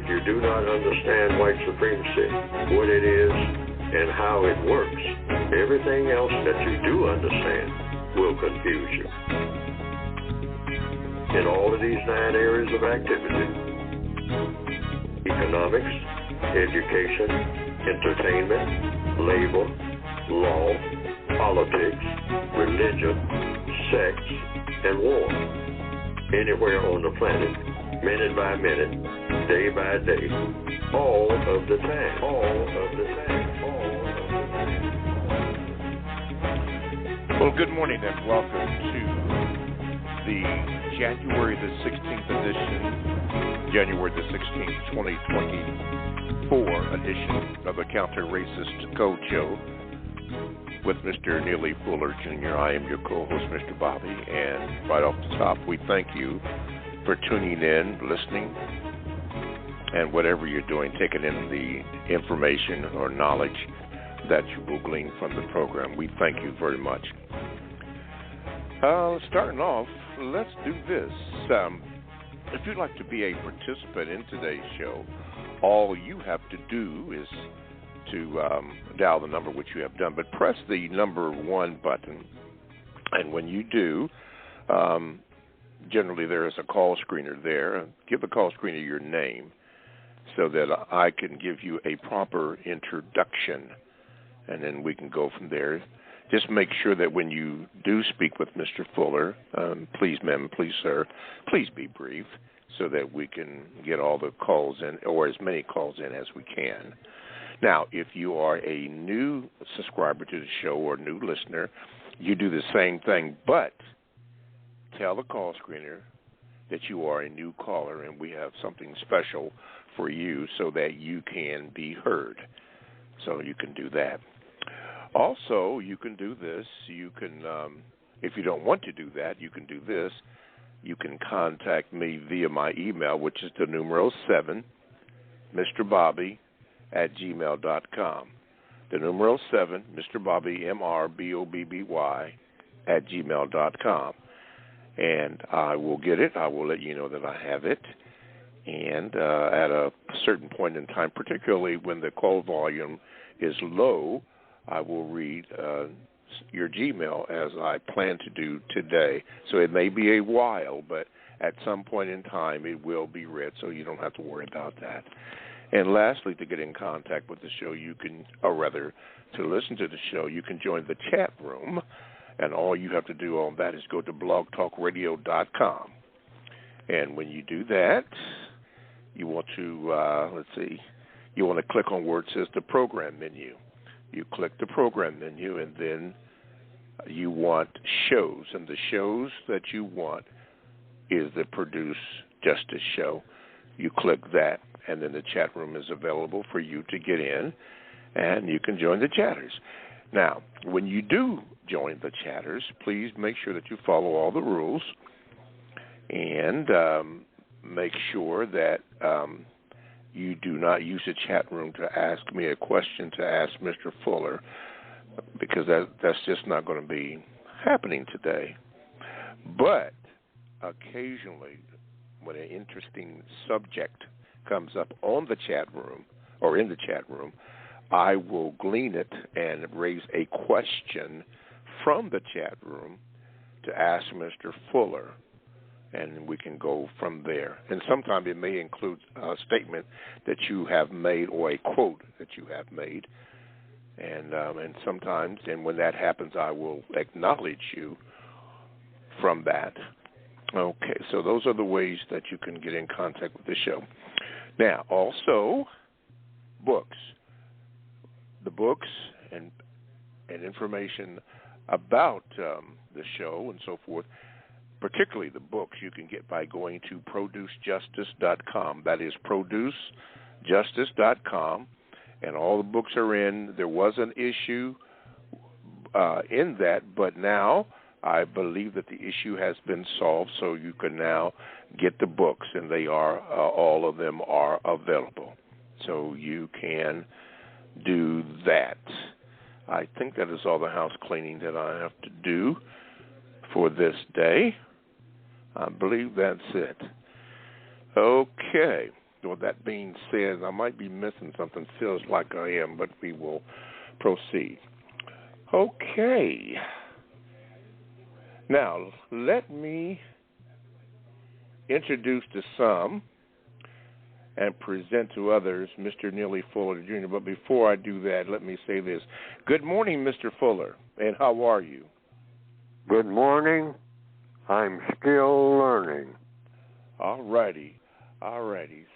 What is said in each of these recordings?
you do not understand white supremacy, what it is, and how it works, everything else that you do understand will confuse you. In all of these 9 areas of activity, economics, education, entertainment, labor, law, politics, religion, sex, and war. Anywhere on the planet, minute by minute, day by day, all of the time, all of the time, all of the time. Well, good morning and welcome to the January the 16th edition, January the 16th, 2024 edition of the Counter-Racist Code Show with Mr. Neely Fuller, Jr. I am your co-host, Mr. Bobby, and right off the top, we thank you for tuning in, listening, and whatever you're doing, taking in the information or knowledge that you will glean from the program. We thank you very much. Starting off, let's do this. If you'd like to be a participant in today's show, all you have to do is to dial the number, which you have done, but press the number 1 button, and when you do, generally there is a call screener there. Give the call screener your name so that I can give you a proper introduction, and then we can go from there. Just make sure that when you do speak with Mr. Fuller, please, ma'am, please, sir, please be brief so that we can get all the calls in, or as many calls in as we can. Now, if you are a new subscriber to the show or new listener, you do the same thing, but tell the call screener that you are a new caller and we have something special for you so that you can be heard. So you can do that. Also, you can do this. You can, if you don't want to do that, you can do this. You can contact me via my email, which is the numero 7, Mr. Bobby, @gmail.com. The numero 7, Mr. Bobby, MRBOBBY, @gmail.com. And I will get it. I will let you know that I have it. And at a certain point in time, particularly when the call volume is low, I will read your Gmail as I plan to do today. So it may be a while, but at some point in time it will be read, so you don't have to worry about that. And lastly, to get in contact with the show, you can, or rather, to listen to the show, you can join the chat room, and all you have to do on that is go to blogtalkradio.com. And when you do that, you want to, you want to click on where it says the program menu. You click the program menu, and then you want shows, and the shows that you want is the Produce Justice show. You click that, and then the chat room is available for you to get in, and you can join the chatters. Now, when you do join the chatters, please make sure that you follow all the rules, and make sure that you do not use the chat room to ask me a question to ask Mr. Fuller, because that's just not going to be happening today. But occasionally, when an interesting subject comes up on the chat room or in the chat room, I will glean it and raise a question from the chat room to ask Mr. Fuller, and we can go from there. And sometimes it may include a statement that you have made or a quote that you have made. And sometimes, and when that happens, I will acknowledge you from that. Okay, so those are the ways that you can get in contact with the show. Now, also, books. The books and information about the show and so forth, particularly the books, you can get by going to producejustice.com. That is producejustice.com, and all the books are in. There was an issue in that, but now I believe that the issue has been solved, so you can now get the books, and they are all of them are available. So you can do that. I think that is all the house cleaning that I have to do for this day. I believe that's it. Okay. So that being said, I might be missing something. Feels like I am, but we will proceed. Okay. Now, let me introduce to some and present to others Mr. Neely Fuller, Jr. But before I do that, let me say this. Good morning, Mr. Fuller, and how are you? Good morning. I'm still learning. All righty.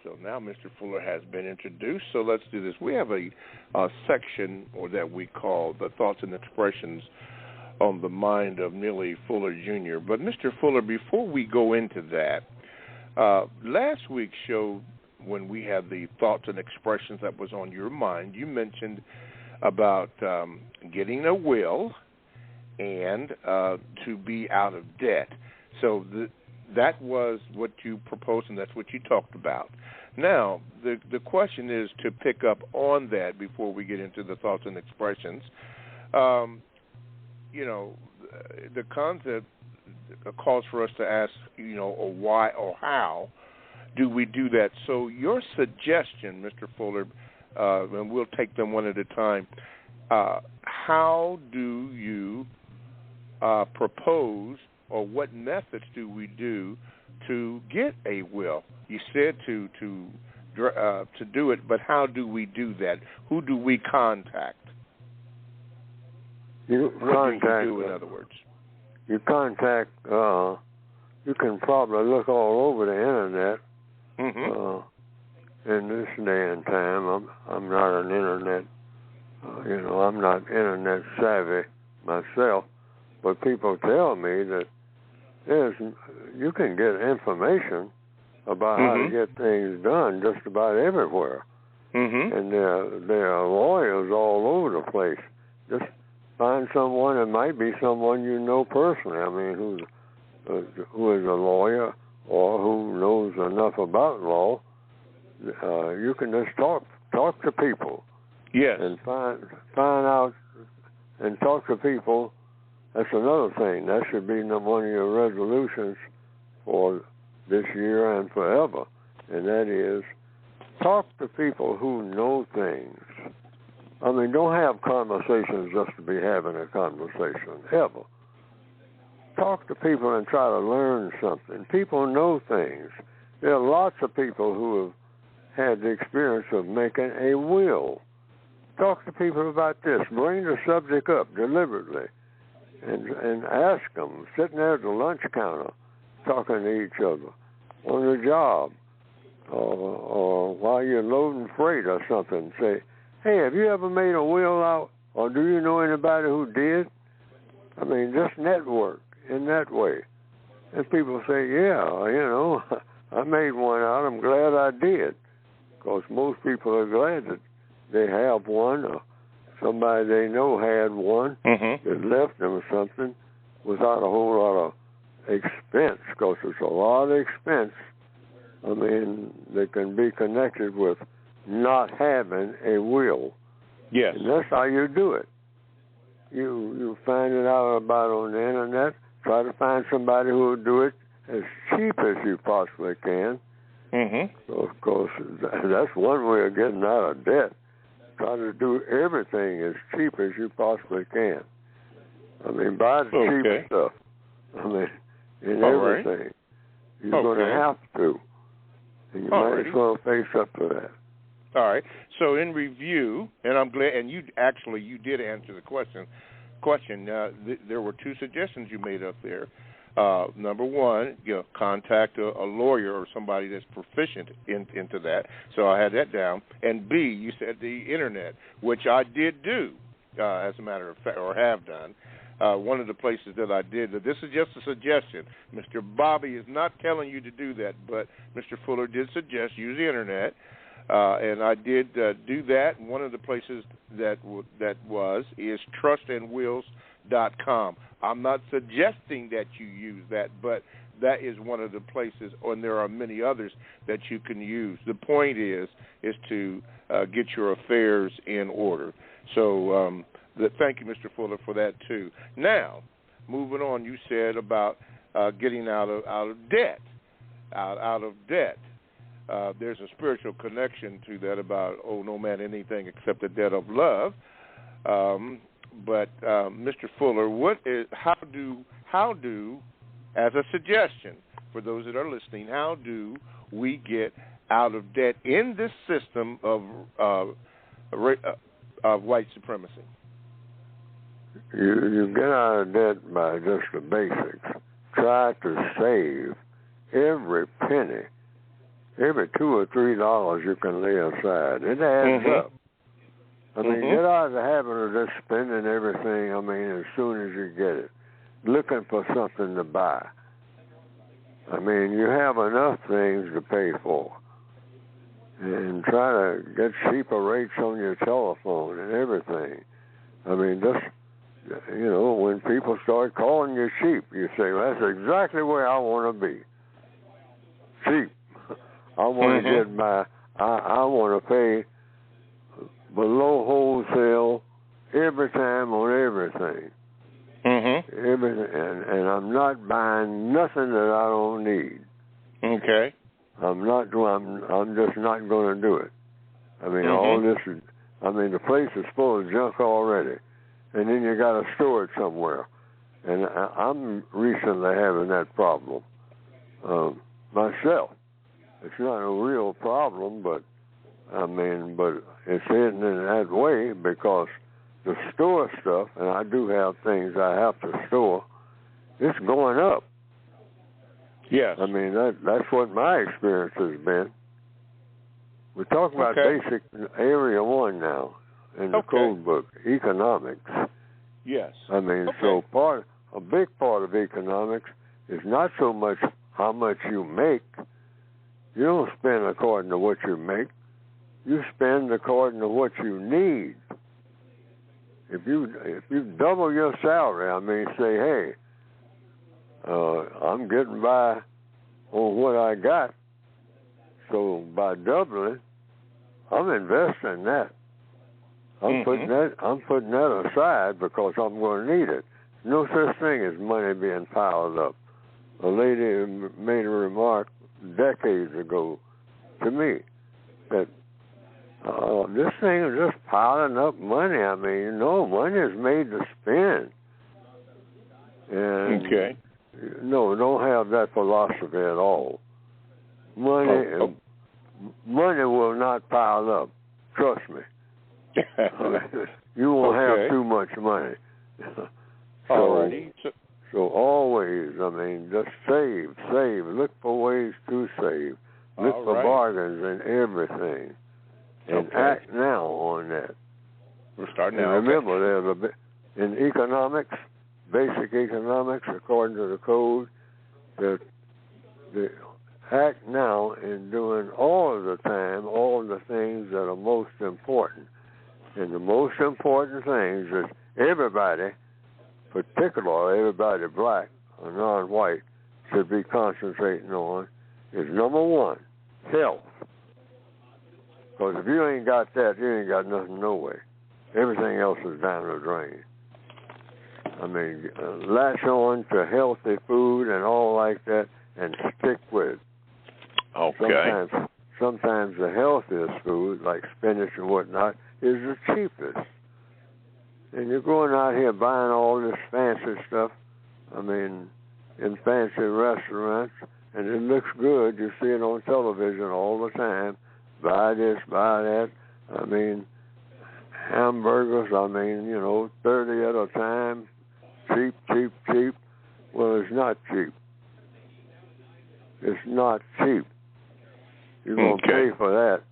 So now Mr. Fuller has been introduced, so let's do this. We have a section or that we call the Thoughts and Expressions on the Mind of Neely Fuller, Jr. But, Mr. Fuller, before we go into that, last week's show, when we had the thoughts and expressions that was on your mind, you mentioned about getting a will and to be out of debt. So that was what you proposed, and that's what you talked about. Now, the question is to pick up on that before we get into the thoughts and expressions. The concept calls for us to ask, or why or how do we do that? So your suggestion, Mr. Fuller, and we'll take them one at a time, how do you propose, or what methods do we do to get a will? You said to do it, but how do we do that? Who do we contact? What do you do, in other words? You contact, you can probably look all over the Internet. In this day and time, I'm not an Internet, I'm not Internet savvy myself, but people tell me that you can get information about how to get things done just about everywhere. And there are lawyers all over the place. Just find someone, it might be someone you know personally, who is a lawyer or who knows enough about law. You can just talk to people. Yes. And find out and talk to people. That's another thing. That should be one of your resolutions for this year and forever. And that is, talk to people who know things. Don't have conversations just to be having a conversation, ever. Talk to people and try to learn something. People know things. There are lots of people who have had the experience of making a will. Talk to people about this. Bring the subject up deliberately and ask them, sitting there at the lunch counter, talking to each other, on the job, or while you're loading freight or something. Say, hey, have you ever made a will out, or do you know anybody who did? Just network in that way. And people say, yeah, I made one out. I'm glad I did. Because most people are glad that they have one, or somebody they know had one that left them something without a whole lot of expense, because it's a lot of expense, that can be connected with not having a will. Yes. And that's how you do it. You find it out about on the Internet. Try to find somebody who will do it as cheap as you possibly can. So, of course, that's one way of getting out of debt. Try to do everything as cheap as you possibly can. Buy the cheap stuff. In everything. Right. You're going to have to. And you might as well face up to that. All right. So in review, and I'm glad, and you did answer the question. There were two suggestions you made up there. Number one, contact a lawyer or somebody that's proficient into that. So I had that down. And B, you said the Internet, which I did do, as a matter of fact, or have done. One of the places that I did, this is just a suggestion. Mr. Bobby is not telling you to do that, but Mr. Fuller did suggest use the Internet. And I did do that. One of the places that is trustandwills.com. I'm not suggesting that you use that, but that is one of the places, and there are many others that you can use. The point is to get your affairs in order. So thank you, Mr. Fuller, for that too. Now, moving on, you said about getting out of debt. there's a spiritual connection to that about, no man anything except the debt of love. But Mr. Fuller, how do, as a suggestion for those that are listening, how do we get out of debt in this system of white supremacy? You get out of debt by just the basics. Try to save every penny, every $2 or $3 you can lay aside. It adds up. I mean, get out of the habit of just spending everything, as soon as you get it, looking for something to buy. You have enough things to pay for. And try to get cheaper rates on your telephone and everything. When people start calling you cheap, you say, well, that's exactly where I want to be. Cheap. I want to get I want to pay below wholesale every time on everything. Everything, and I'm not buying nothing that I don't need. Okay. I'm just not going to do it. All this is, the place is full of junk already, and then you got to store it somewhere. And I'm recently having that problem myself. It's not a real problem, but it's heading in that way because the store stuff, and I do have things I have to store, it's going up. Yes. That's what my experience has been. We're talking about basic area 1 now in the code book, economics. Yes. So a big part of economics is not so much how much you make. You don't spend according to what you make. You spend according to what you need. If you double your salary, say, hey, I'm getting by on what I got, so by doubling, I'm investing that. I'm putting that aside because I'm going to need it. No such thing as money being piled up. A lady made a remark decades ago to me that this thing is just piling up money. No, money is made to spend. And no, don't have that philosophy at all. Money will not pile up. Trust me. You won't have too much money. So always, just save. Look for ways to save. Look for bargains in everything. And act now on that. We'll start now. And remember, in economics, basic economics, according to the code, the act now in doing all of the time, all of the things that are most important. And the most important things is everybody, particularly everybody black or non-white, should be concentrating on is number 1, health. Because if you ain't got that, you ain't got nothing no way. Everything else is down the drain. Latch on to healthy food and all like that and stick with it. Okay. Sometimes the healthiest food, like spinach and whatnot, is the cheapest. And you're going out here buying all this fancy stuff, in fancy restaurants, and it looks good. You see it on television all the time. Buy this, buy that. Hamburgers, 30 at a time. Cheap. Well, it's not cheap. It's not cheap. You're going to pay for that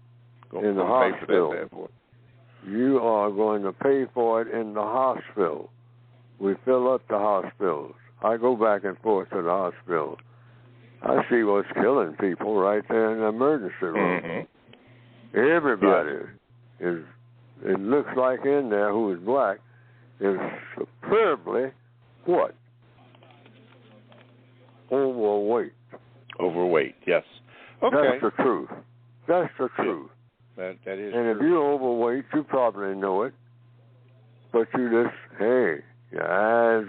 in the hospital. You are going to pay for it in the hospital. We fill up the hospitals. I go back and forth to the hospital. I see what's killing people right there in the emergency room. Everybody is, it looks like in there who is black, is superbly what? Overweight. Overweight, yes. Okay. That's the truth. That's the truth. That is and true. If you're overweight, you probably know it. But you just, hey, your eyes,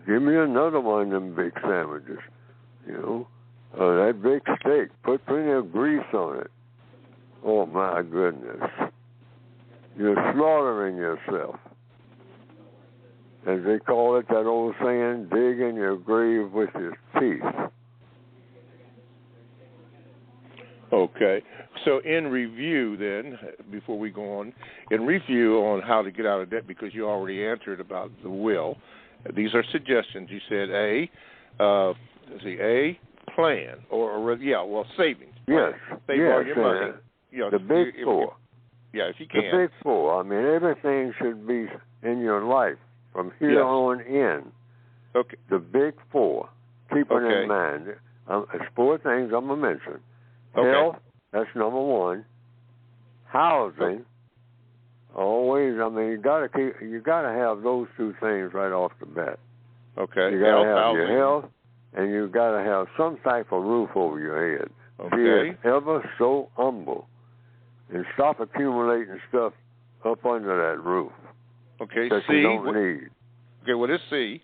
give me another one of them big sandwiches. That big steak, put plenty of grease on it. Oh, my goodness. You're slaughtering yourself. As they call it, that old saying, dig in your grave with your teeth. Okay. So in review then, before we go on, in review on how to get out of debt, because you already answered about the will, these are suggestions. You said A, plan, savings. Yes. Save all your money. The big four. If you can. The big four. I mean, everything should be in your life from here on in. Okay. The big four. Keep it in mind. It's four things I'm going to mention. Okay. Health, that's number one. Housing, always. I mean, you gotta have those two things right off the bat. Okay. You gotta have your health, and you gotta have some type of roof over your head. Okay. Be it ever so humble, and stop accumulating stuff up under that roof. Okay. That you don't need. Okay. What is C?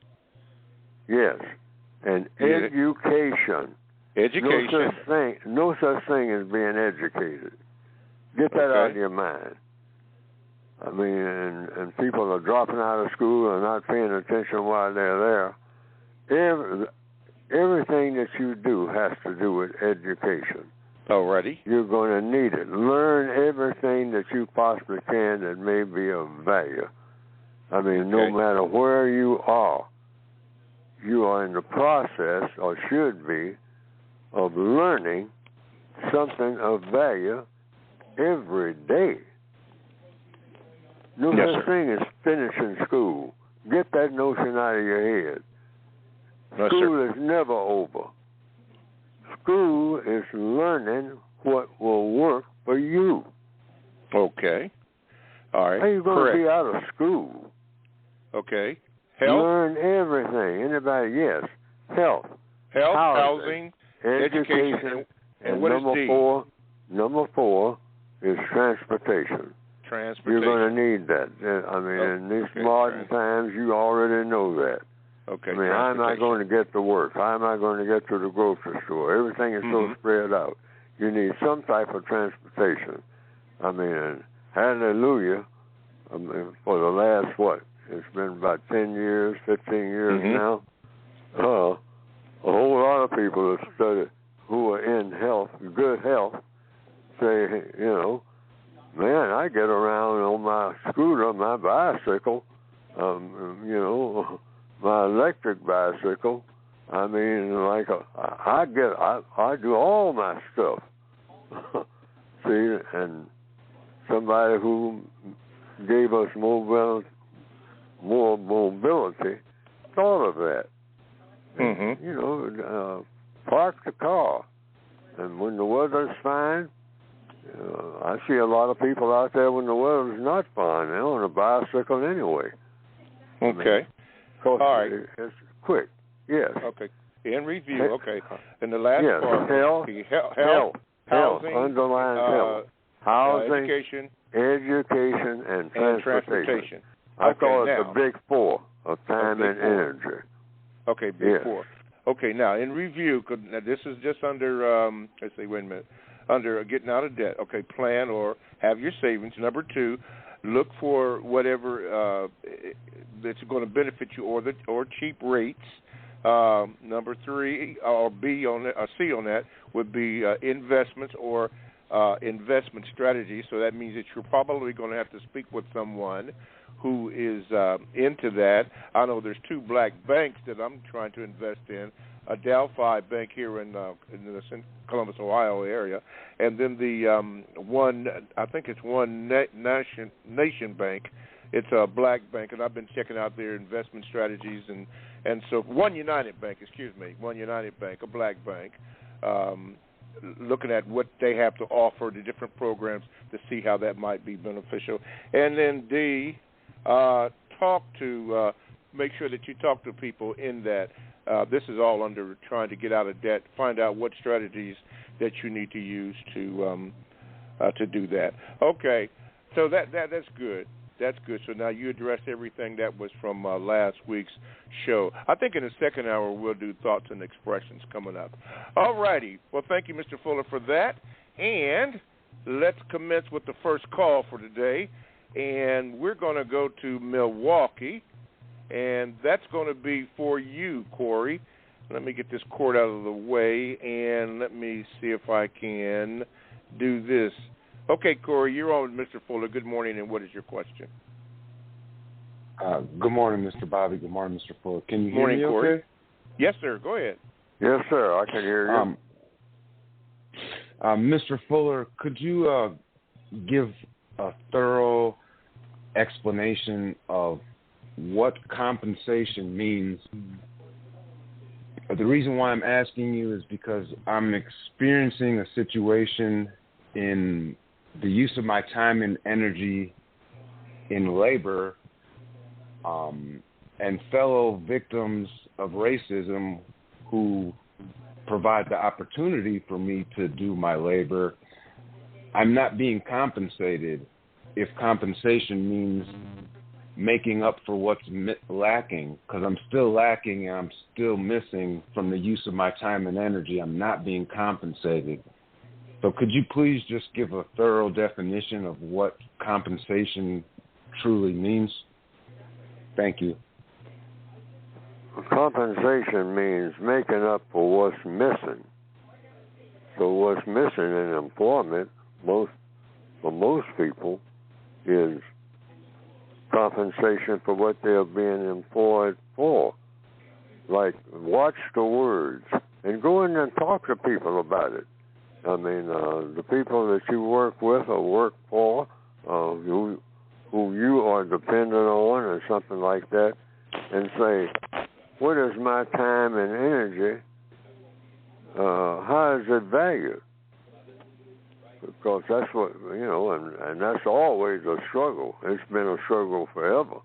Yes, and education. Education. No such thing as being educated. Get that out of your mind. I mean, and people are dropping out of school and not paying attention while they're there. Everything that you do has to do with education. Alrighty. You're going to need it. Learn everything that you possibly can that may be of value. I mean, no matter where you are in the process, or should be, of learning something of value every day. No such thing as finishing school. Get that notion out of your head. School is never over. School is learning what will work for you. Okay. All right. How are you going to be out of school? Okay. Health? Learn everything. Anybody? Yes. Health. Housing, education, and what is D? Number four is transportation. You're going to need that. I mean, in these modern times, you already know that. Okay. I mean, how am I going to get to work? How am I going to get to the grocery store? Everything is so spread out. You need some type of transportation. I mean, hallelujah, I mean, for the last, it's been about 10 years, 15 years now. A whole lot of people have studied who are in good health, say, man, I get around on my scooter, my bicycle, my electric bicycle. I mean, I do all my stuff. See, and somebody who gave us more mobility thought of that. Park the car. And when the weather's fine, I see a lot of people out there when the weather's not fine. They're on a bicycle anyway. Okay. All right. It's quick. Yes. Okay. In review. Okay. And the last part. Health. Housing. Underline health. Housing. Education, and transportation. I call it the big four of time and energy. Okay, big four. Okay, now in review, now this is just under, under getting out of debt. Okay, plan or have your savings. Number two, look for whatever that's going to benefit you or cheap rates. Number three, or B on that, or C on that would be investments or investment strategies. So that means that you're probably going to have to speak with someone who is into that. I know there's two black banks that I'm trying to invest in, a Delphi Bank here in the Columbus, Ohio area, and then the One Nation Bank. It's a black bank, and I've been checking out their investment strategies, and so One United Bank, a black bank, looking at what they have to offer, the different programs to see how that might be beneficial. And then D, make sure that you talk to people in that. This is all under trying to get out of debt. Find out what strategies that you need to use to do that. Okay, so that's good. That's good. So now you addressed everything that was from last week's show. I think in the second hour we'll do thoughts and expressions coming up. All righty. Well, thank you, Mr. Fuller, for that. And let's commence with the first call for today. And we're going to go to Milwaukee, and that's going to be for you, Corey. Let me get this cord out of the way, and let me see if I can do this. Okay, Corey, you're on with Mr. Fuller. Good morning, and what is your question? Good morning, Mr. Bobby. Good morning, Mr. Fuller. Can you hear me Corey? Okay? Yes, sir. Go ahead. Yes, sir. I can hear you. Mr. Fuller, could you give a thorough explanation of what compensation means? The reason why I'm asking you is because I'm experiencing a situation in the use of my time and energy in labor, and fellow victims of racism who provide the opportunity for me to do my labor. I'm not being compensated. If compensation means making up for what's lacking, because I'm still lacking and I'm still missing from the use of my time and energy, I'm not being compensated. So could you please just give a thorough definition of what compensation truly means? Thank you. Compensation means making up for what's missing. So what's missing in employment, for most people, is compensation for what they're being employed for. Like, watch the words and go in and talk to people about it. I mean, the people that you work with or work for, who you are dependent on or something like that, and say, what is my time and energy? How is it valued? Because that's what, and that's always a struggle. It's been a struggle forever.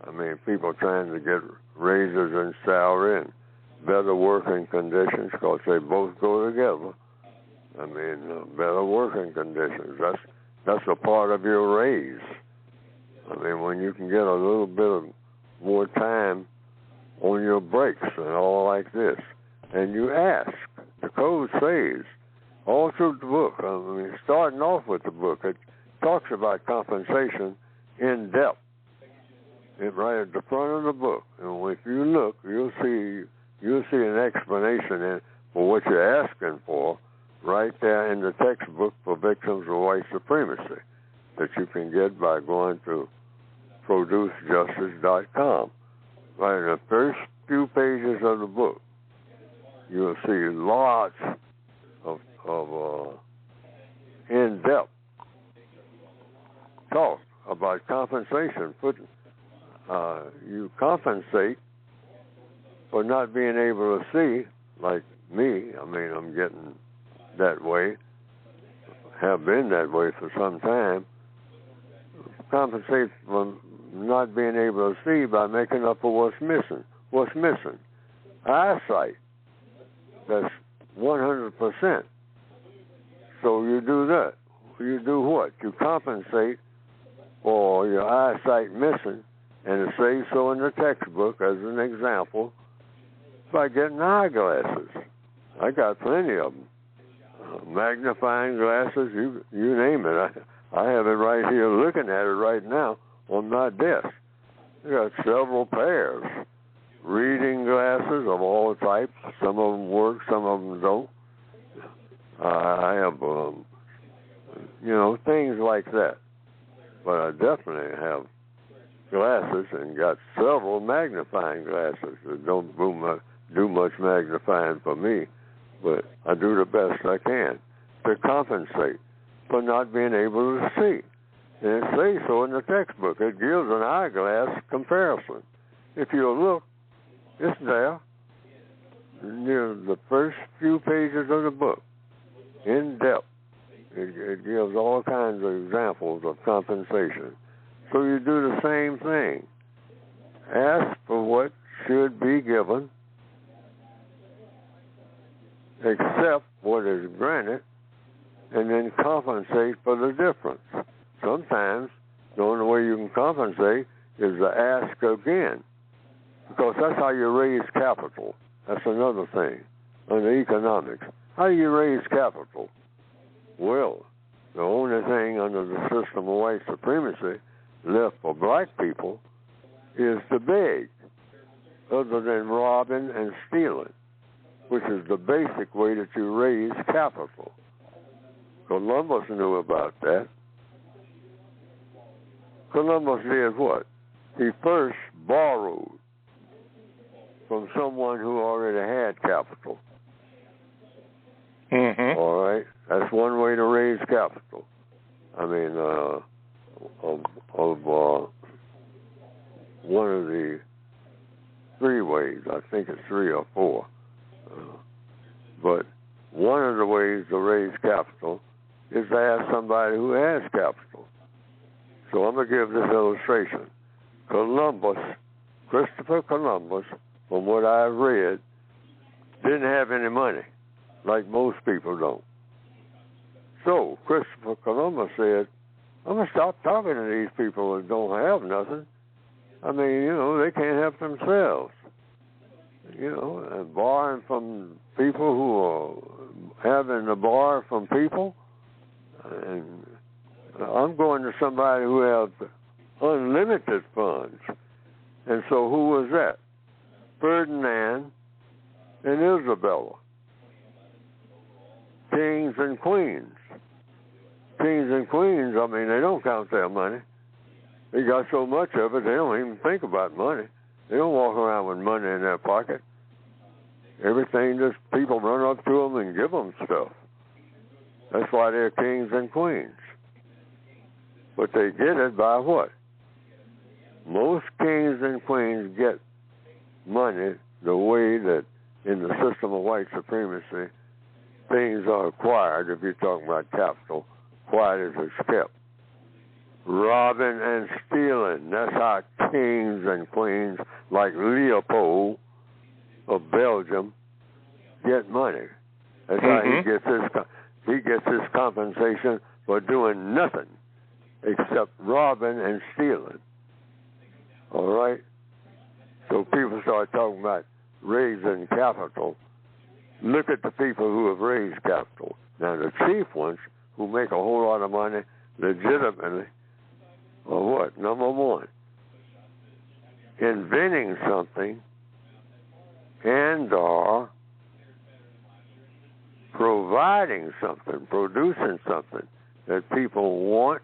I mean, people trying to get raises in salary and better working conditions, because they both go together. I mean, better working conditions. That's a part of your raise. I mean, when you can get a little bit of more time on your breaks and all like this, and you ask, the code says, all through the book, I mean, starting off with the book, it talks about compensation in depth. Right at the front of the book. And if you look, you'll see an explanation for what you're asking for right there in the textbook for victims of white supremacy that you can get by going to producejustice.com. Right in the first few pages of the book, you'll see lots of in-depth talk about compensation. You compensate for not being able to see, like me. I mean, I'm getting that way, have been that way for some time. Compensate for not being able to see by making up for what's missing. What's missing? Eyesight. That's 100%. So you do that. You do what? You compensate for your eyesight missing, and it says so in the textbook as an example, by getting eyeglasses. I got plenty of them. Magnifying glasses, you name it. I have it right here looking at it right now on my desk. I got several pairs. Reading glasses of all types. Some of them work, some of them don't. I have, things like that. But I definitely have glasses and got several magnifying glasses that don't do much magnifying for me, but I do the best I can to compensate for not being able to see. And it says so in the textbook. It gives an eyeglass comparison. If you look, it's there near the first few pages of the book, in depth. It gives all kinds of examples of compensation. So you do the same thing. Ask for what should be given, accept what is granted, and then compensate for the difference. Sometimes The only way you can compensate is to ask again, because that's how you raise capital. That's another thing under economics. How do you raise capital? Well, the only thing under the system of white supremacy left for black people is to beg, other than robbing and stealing, which is the basic way that you raise capital. Columbus knew about that. Columbus did what? He first borrowed from someone who already had capital. Mm-hmm. All right? That's one way to raise capital. I mean, one of the three ways, I think it's 3 or 4. But one of the ways to raise capital is to ask somebody who has capital. So I'm going to give this illustration. Christopher Columbus, from what I've read, didn't have any money, like most people don't. So Christopher Columbus said, I'm going to stop talking to these people that don't have nothing. I mean, they can't help themselves. And borrowing from people who are having to borrow from people. And I'm going to somebody who has unlimited funds. And so who was that? Ferdinand and Isabella. Kings and queens. Kings and queens, I mean, they don't count their money. They got so much of it, they don't even think about money. They don't walk around with money in their pocket. Everything, just people run up to them and give them stuff. That's why they're kings and queens. But they get it by what? Most kings and queens get money the way that in the system of white supremacy, things are acquired, if you're talking about capital, quiet as it's kept. Robbing and stealing, that's how kings and queens like Leopold of Belgium get money. That's how he gets his compensation for doing nothing except robbing and stealing. All right? So people start talking about raising capital. Look at the people who have raised capital. Now, the chief ones who make a whole lot of money legitimately are what? Number one, inventing something and or providing something, producing something that people want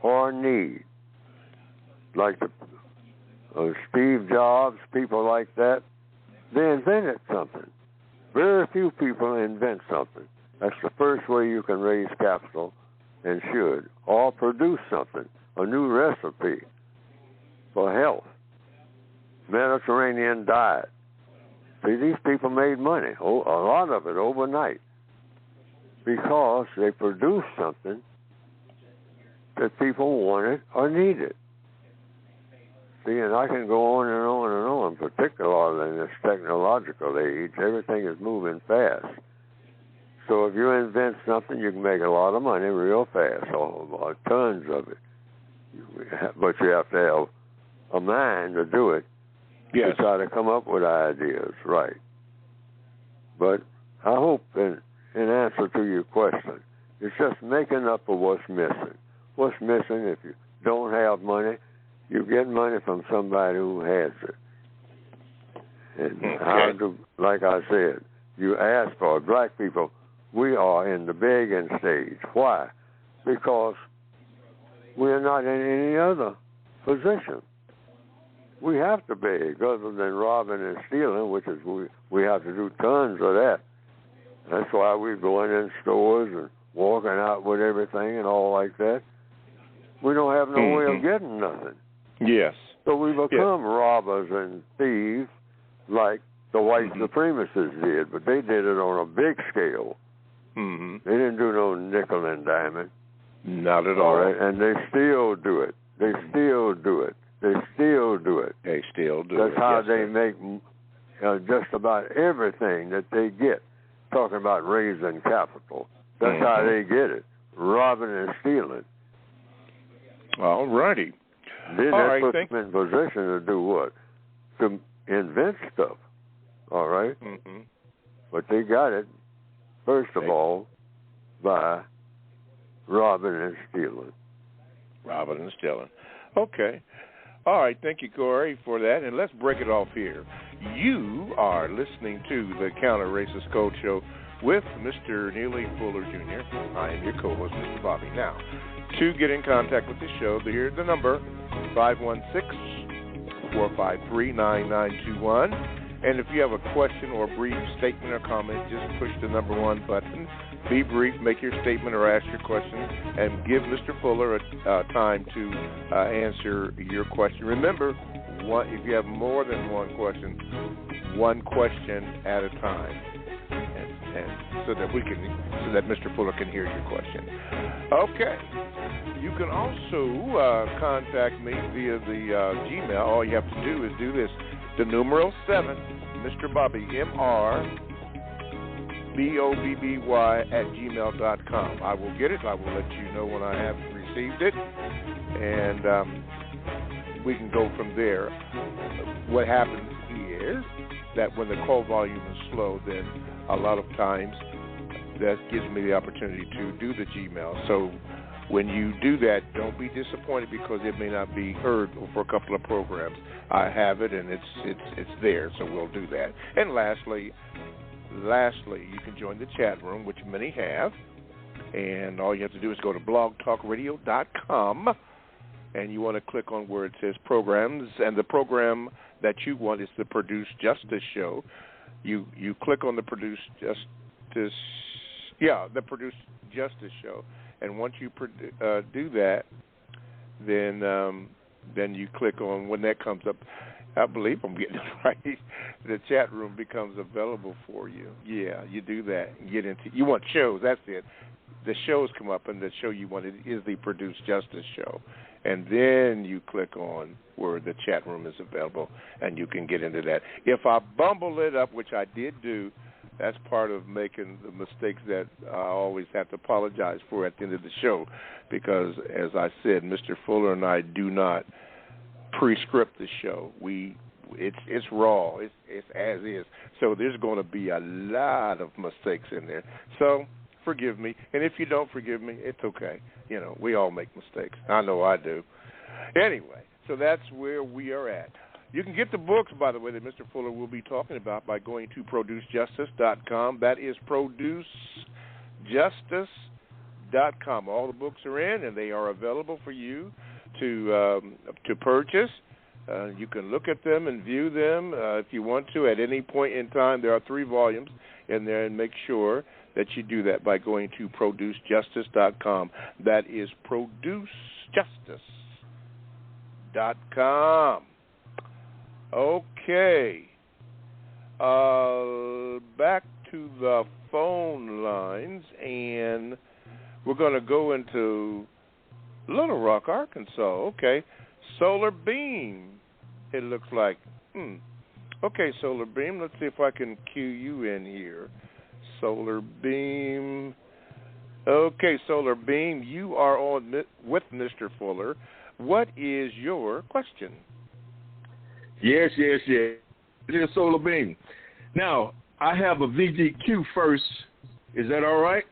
or need. Like Steve Jobs, people like that, they invented something. Very few people invent something. That's the first way you can raise capital and should. Or produce something, a new recipe for health. Mediterranean diet. See, these people made money, a lot of it overnight, because they produced something that people wanted or needed. See, and I can go on and on and on, particularly in this technological age. Everything is moving fast. So if you invent something, you can make a lot of money real fast, or tons of it. But you have to have a mind to do it. Yes. To try to come up with ideas, right. But I hope, in answer to your question, it's just making up for what's missing. What's missing, if you don't have money, you get money from somebody who has it. And like I said, you ask for black people, we are in the begging stage. Why? Because we're not in any other position. We have to beg, other than robbing and stealing, which is we have to do tons of that. That's why we're going in stores and walking out with everything and all like that. We don't have no way of getting nothing. Yes. So we become robbers and thieves like the white supremacists did, but they did it on a big scale. Mm-hmm. They didn't do no nickel and diamond. Not at all. Right? And they still do it. They still do it. They still do it. They still do That's it. how yes, they sir. make just about everything that they get. Talking about raising capital. That's how they get it. Robbing and stealing. All righty. Then that puts them in position to do what? To invent stuff. All right? Mm-hmm. But they got it, first of all, by robbing and stealing. Robbing and stealing. Okay. All right. Thank you, Corey, for that. And let's break it off here. You are listening to the Counter Racist Code Show with Mr. Neely Fuller Jr. I am your co-host, Mr. Bobby. Now, to get in contact with the show, here's the number, 516-453-9921. And if you have a question or a brief statement or comment, just push the number 1 button. Be brief, make your statement or ask your question, and give Mr. Fuller time to answer your question. Remember, if you have more than one question at a time, and so that Mr. Fuller can hear your question. Okay. You can also contact me via the Gmail. All you have to do is do this. The numeral 7, Mr. Bobby, MrBobby I will get it. I will let you know when I have received it, and we can go from there. What happens is that when the call volume is slow, then a lot of times that gives me the opportunity to do the Gmail. So when you do that, don't be disappointed because it may not be heard for a couple of programs. I have it, and it's there, so we'll do that. And lastly, you can join the chat room, which many have, and all you have to do is go to blogtalkradio.com, and you want to click on where it says programs, and the program that you want is the Produce Justice Show. You click on the Produce Justice Show, and once you do that, then you click on when that comes up. I believe I'm getting it right. The chat room becomes available for you. Yeah, you do that. You want shows. That's it. The shows come up, and the show you want is the Produce Justice Show. And then you click on where the chat room is available, and you can get into that. If I bumble it up, which I did do, that's part of making the mistakes that I always have to apologize for at the end of the show, because, as I said, Mr. Fuller and I do not pre-script the show. It's raw. It's as is. So there's going to be a lot of mistakes in there. So forgive me. And if you don't forgive me, it's okay. You know, we all make mistakes. I know I do. Anyway, so that's where we are at. You can get the books, by the way, that Mr. Fuller will be talking about by going to producejustice.com. That is producejustice.com. All the books are in, and they are available for you to purchase. You can look at them and view them if you want to at any point in time. There are 3 volumes in there, and make sure that you do that by going to producejustice.com. That is producejustice.com. Okay. Back to the phone lines, and we're going to go into Little Rock, Arkansas. Okay. Solar Beam, it looks like. Okay, Solar Beam, let's see if I can cue you in here. Solar Beam. Okay, Solar Beam, you are on with Mr. Fuller. What is your question? Yes. It is Solar Beam. Now, I have a VGQ first. Is that all right?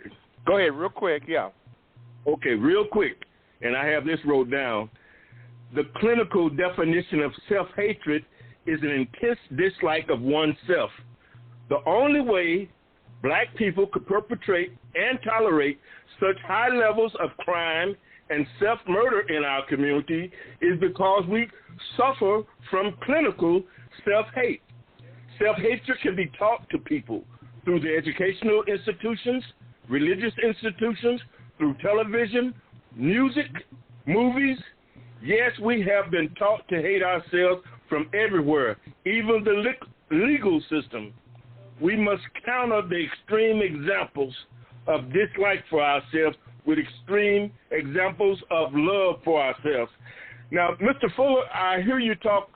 Go ahead, real quick, yeah. Okay, real quick. And I have this wrote down. The clinical definition of self-hatred is an intense dislike of oneself. The only way black people could perpetrate and tolerate such high levels of crime and self-murder in our community is because we suffer from clinical self-hate. Self-hatred can be taught to people through the educational institutions, religious institutions, through television, music, movies. Yes, we have been taught to hate ourselves from everywhere, even the legal system. We must counter the extreme examples of dislike for ourselves with extreme examples of love for ourselves. Now, Mr. Fuller, I hear you talk.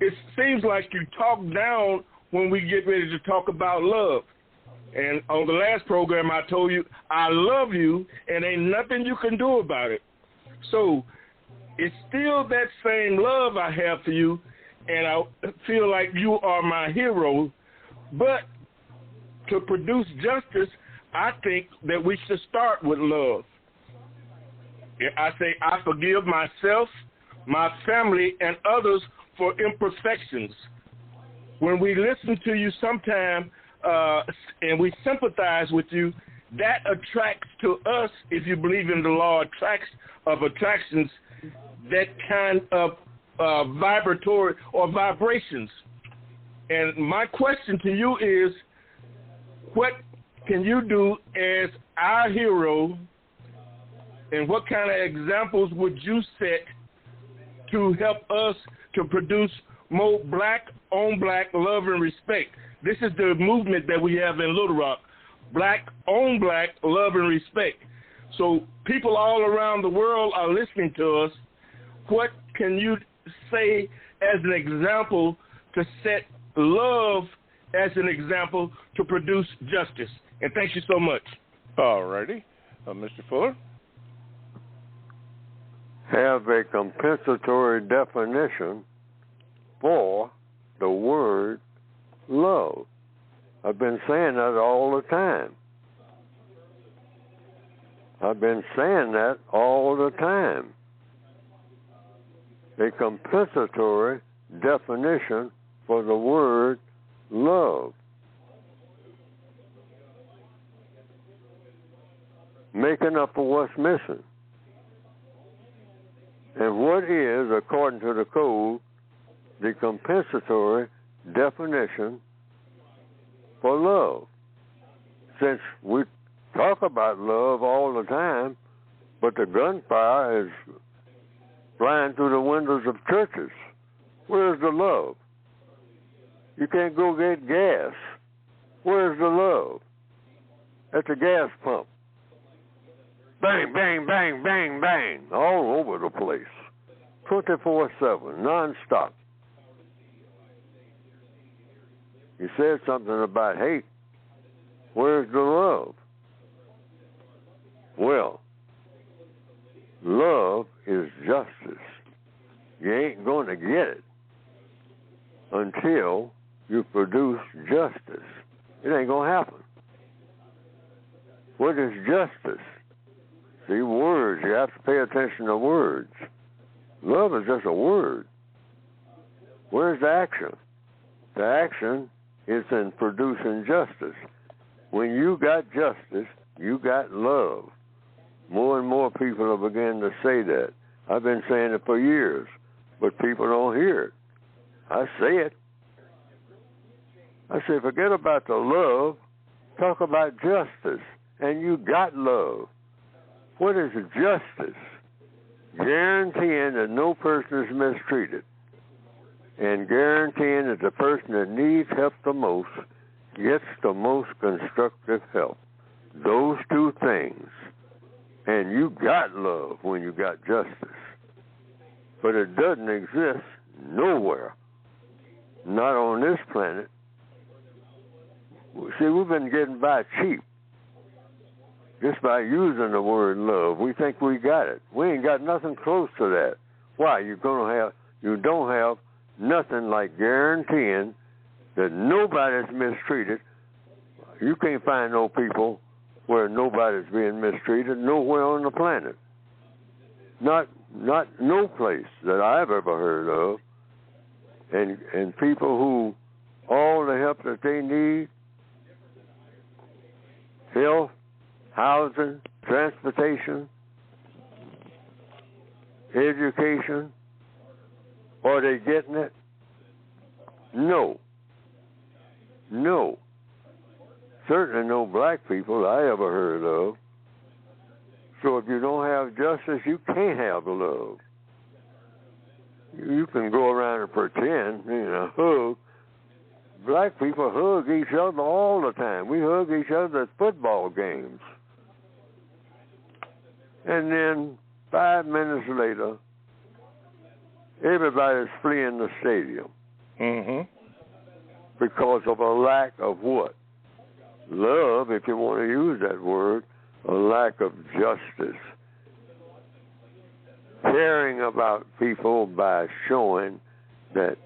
It seems like you talk down when we get ready to talk about love. And on the last program, I told you, I love you, and ain't nothing you can do about it. So it's still that same love I have for you, and I feel like you are my hero. But to produce justice, I think that we should start with love. I say I forgive myself, my family, and others for imperfections. When we listen to you sometime and we sympathize with you, that attracts to us, if you believe in the law of attractions, that kind of vibratory or vibrations. And my question to you is, what can you do as our hero, and what kind of examples would you set to help us to produce more black-on black love and respect? This is the movement that we have in Little Rock, black-on black love and respect. So people all around the world are listening to us. What can you say as an example to set love as an example to produce justice? And thank you so much. All righty. Mr. Fuller? Have a compensatory definition for the word love. I've been saying that all the time. I've been saying that all the time. A compensatory definition for the word love. Making up for what's missing. And what is, according to the code, the compensatory definition for love? Since we talk about love all the time, but the gunfire is flying through the windows of churches. Where's the love? You can't go get gas. Where's the love? At the gas pump. Bang, bang, bang, bang, bang, all over the place. 24/7, nonstop. You said something about hate. Where's the love? Well, love is justice. You ain't going to get it until you produce justice. It ain't going to happen. What is justice? See, words, you have to pay attention to words. Love is just a word. Where's the action? The action is in producing justice. When you got justice, you got love. More and more people are beginning to say that. I've been saying it for years, but people don't hear it. I say it. I say, forget about the love, talk about justice, and you got love. What is justice? Guaranteeing that no person is mistreated, and guaranteeing that the person that needs help the most gets the most constructive help. Those two things. And you got love when you got justice. But it doesn't exist nowhere. Not on this planet. See, we've been getting by cheap. Just by using the word love. We think we got it. We ain't got nothing close to that. Why? You don't have nothing like guaranteeing that nobody's mistreated. You can't find no people where nobody's being mistreated nowhere on the planet. Not no place that I've ever heard of. And people who all the help that they need, health, housing, transportation, education, are they getting it? No. Certainly no black people I ever heard of. So if you don't have justice, you can't have love. You can go around and pretend, hug. Black people hug each other all the time. We hug each other at football games. And then 5 minutes later, everybody's fleeing the stadium. Mm-hmm. Because of a lack of what? Love, if you want to use that word, a lack of justice. caring about people by showing that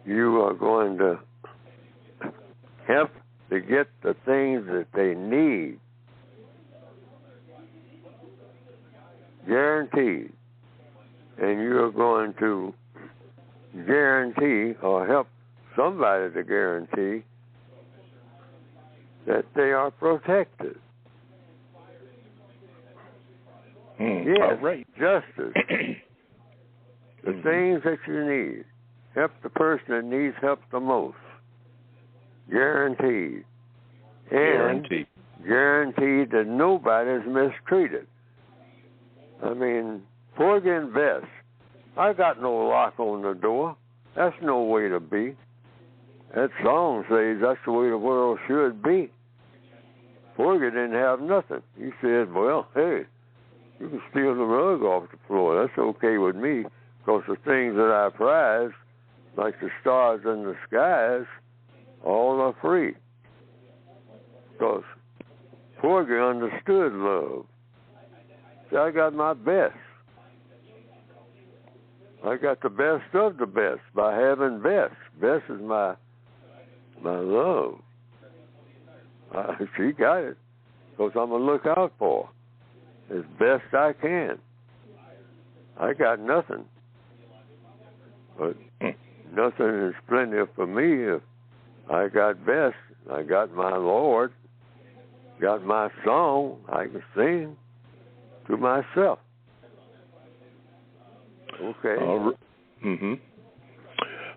you are going to help to get the things that they need. Guaranteed. And you're going to guarantee or help somebody to guarantee that they are protected. Yes, all right. Justice. The things that you need. Help the person that needs help the most. Guaranteed. And guaranteed that nobody is mistreated. I mean, Porgy and Bess. I got no lock on the door. That's no way to be. That song says that's the way the world should be. Porgy didn't have nothing. He said, well, hey, you can steal the rug off the floor. That's okay with me, because the things that I prize, like the stars in the skies, all are free. Because Porgy understood love. See, I got my best. I got the best of the best by having Bess. Bess is my love. She got it, because I'm going to look out for her as best I can. I got nothing. But nothing is plenty for me if I got Bess. I got my Lord, got my song I can sing to myself. Okay.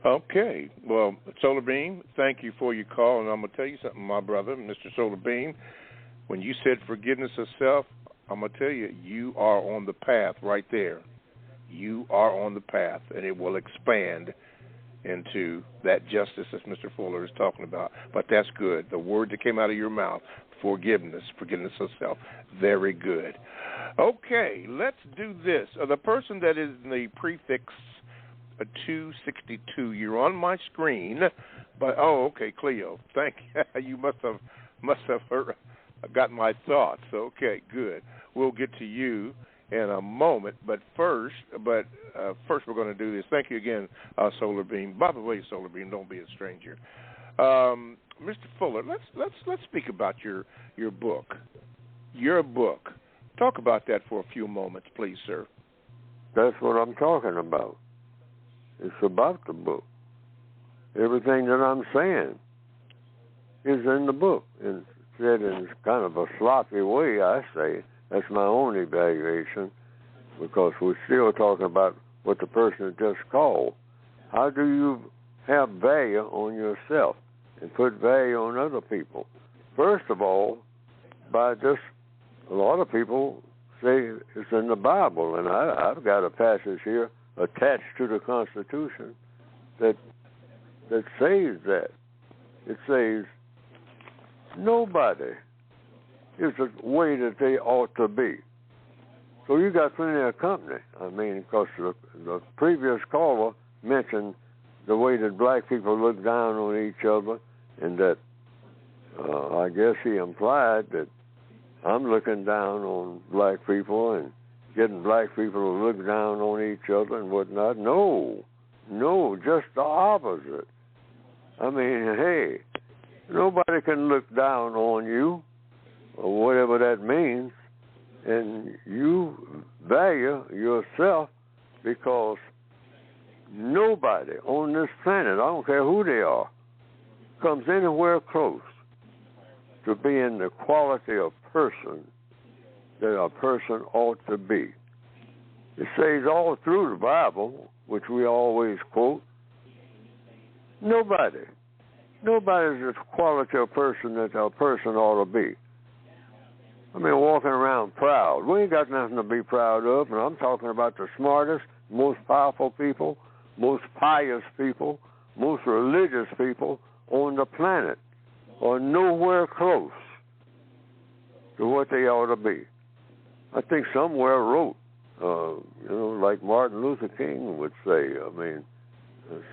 Okay. Well, Solar Beam, thank you for your call, and I'm going to tell you something, my brother, Mr. Solar Beam. When you said forgiveness of self, I'm going to tell you, you are on the path right there. You are on the path, and it will expand into that justice as Mr. Fuller is talking about. But that's good. The word that came out of your mouth, forgiveness of self, very good. Okay, let's do this. The person that is in the prefix 262, you're on my screen, but okay, Cleo, thank you. You must have heard, got my thoughts. Okay, good. We'll get to you in a moment, but first we're going to do this. Thank you again, Solar Beam. By the way, Solar Beam, don't be a stranger. Mr. Fuller, let's speak about your book. Your book. Talk about that for a few moments, please, sir. That's what I'm talking about. It's about the book. Everything that I'm saying is in the book. And said in kind of a sloppy way, I say. That's my own evaluation, because we're still talking about what the person had just called. How do you have value on yourself and put value on other people? First of all, by just, a lot of people say it's in the Bible, and I've got a passage here attached to the Constitution that says that. It says, nobody is the way that they ought to be. So you got plenty of company. I mean, because the previous caller mentioned the way that black people look down on each other, and that I guess he implied that I'm looking down on black people and getting black people to look down on each other and whatnot. No, just the opposite. I mean, hey, nobody can look down on you, or whatever that means, and you value yourself, because nobody on this planet, I don't care who they are, comes anywhere close to being the quality of person that a person ought to be. It says all through the Bible, which we always quote, nobody's the quality of person that a person ought to be. I mean, walking around proud. We ain't got nothing to be proud of, and I'm talking about the smartest, most powerful people, most pious people, most religious people on the planet are nowhere close to what they ought to be. I think somewhere wrote, like Martin Luther King would say. I mean,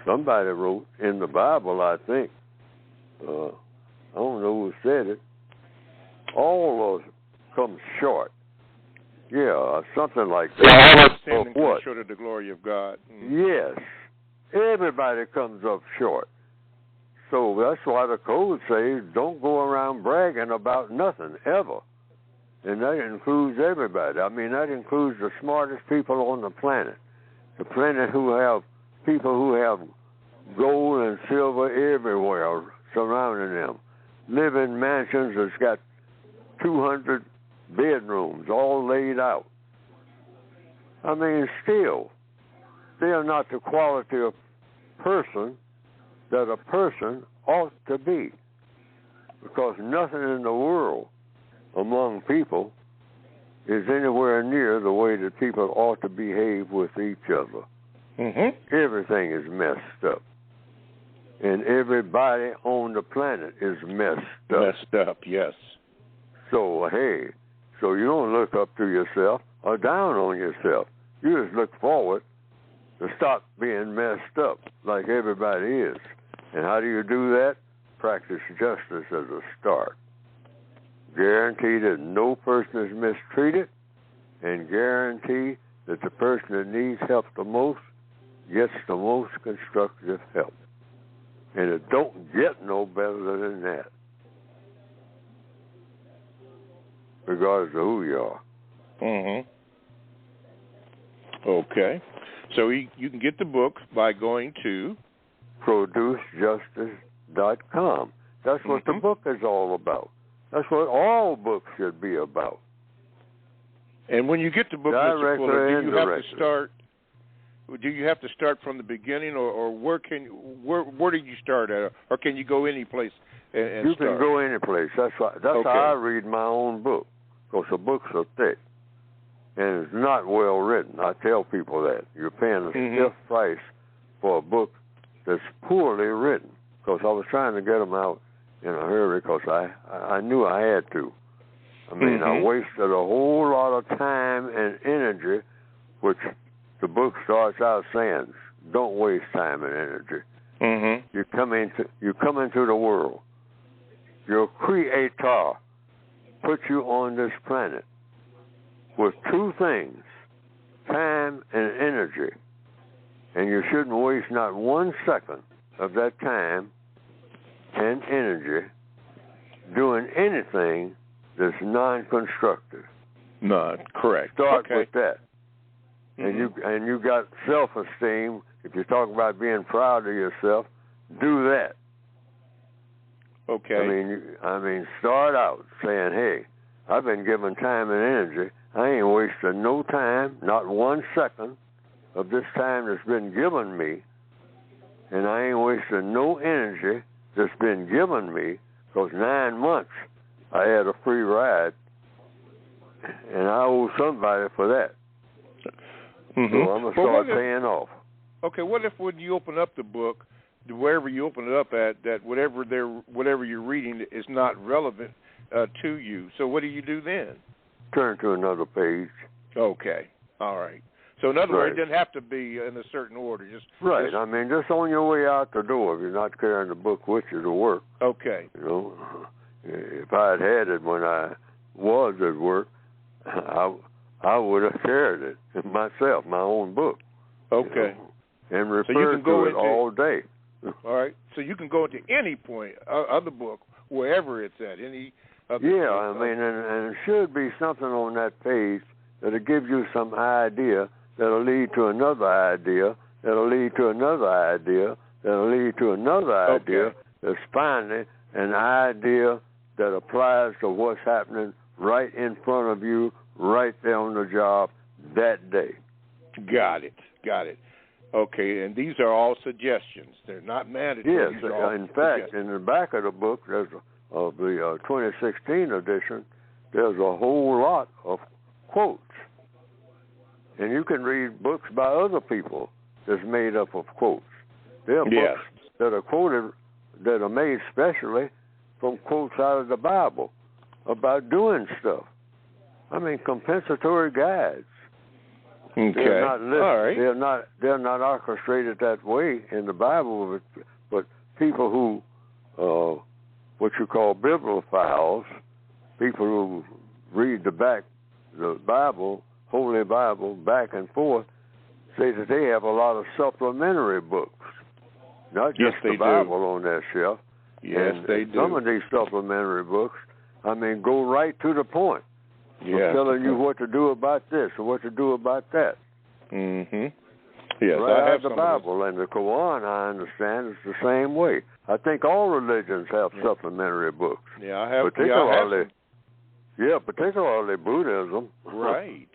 somebody wrote in the Bible, I think. I don't know who said it. All of us come short Yeah, something like So all that. our sin comes short of the glory of God. Yes. Everybody comes up short. So that's why the code says don't go around bragging about nothing, ever. And that includes everybody. I mean, that includes the smartest people on the planet. The planet who have people who have gold and silver everywhere surrounding them. Live in mansions that's got 200 bedrooms all laid out. I mean, still, they are not the quality of person that a person ought to be. Because nothing in the world among people is anywhere near the way that people ought to behave with each other. Mm-hmm. Everything is messed up. And everybody on the planet is messed up. Messed up, yes. So, hey, so you don't look up to yourself or down on yourself. You just look forward to stop being messed up like everybody is. And how do you do that? Practice justice as a start. Guarantee that no person is mistreated, and guarantee that the person that needs help the most gets the most constructive help. And it don't get no better than that, regardless of who you are. Mm-hmm. Okay. So you can get the book by going to ProduceJustice.com. That's what the book is all about. That's what all books should be about. And when you get the book, Mr. Fuller, do you have to start from the beginning, or where do you start at, or can you go any place and you start? can go any place. That's how I read my own book, because the books are thick and it's not well written. I tell people that you're paying a stiff price for a book that's poorly written, because I was trying to get them out in a hurry because I knew I had to. I mean, I wasted a whole lot of time and energy, which the book starts out saying, don't waste time and energy. You come into the world. Your Creator put you on this planet with two things, time and energy. And you shouldn't waste not 1 second of that time and energy doing anything that's non-constructive. Not correct. Start with that. And you got self-esteem. If you talk about being proud of yourself, do that. Okay. I mean, start out saying, "Hey, I've been given time and energy. I ain't wasting no time, not 1 second of this time that's been given me, and I ain't wasting no energy that's been given me, because 9 months I had a free ride, and I owe somebody for that. So I'm going to start paying off." Okay, what if when you open up the book, wherever you open it up at, that whatever you're reading is not relevant to you? So what do you do then? Turn to another page. Okay, all right. So in other words, it doesn't have to be in a certain order. Just I mean, just on your way out the door, if you're not carrying the book with you to work. Okay. You know, if I had it when I was at work, I would have carried it myself, my own book. Okay. You know, and refer to it all day. All right. So you can go into any point of the book, wherever it's at. Any. I mean, and it should be something on that page that'll give you some idea, that'll lead to another idea, that'll lead to another idea, that'll lead to another idea. That's finally an idea that applies to what's happening right in front of you, right there on the job that day. Got it. Okay, and these are all suggestions. They're not mandatory. Yes, in fact, in the back of the book, there's of the 2016 edition, there's a whole lot of quotes. And you can read books by other people that's made up of quotes. There are books that are quoted, that are made specially from quotes out of the Bible about doing stuff. I mean, compensatory guides. Okay. They're not listed. All right. They're not orchestrated that way in the Bible, but people who, what you call bibliophiles, people who read the back the Bible, Holy Bible, back and forth, say that they have a lot of supplementary books, not just the Bible on that shelf. Yes, and they do. Some of these supplementary books, I mean, go right to the point. Yes, telling you what to do about this or what to do about that. Mm-hmm. Yes, right I have the Bible and the Quran, I understand, is the same way. I think all religions have supplementary books. Yeah, I have. Particularly Buddhism. Right.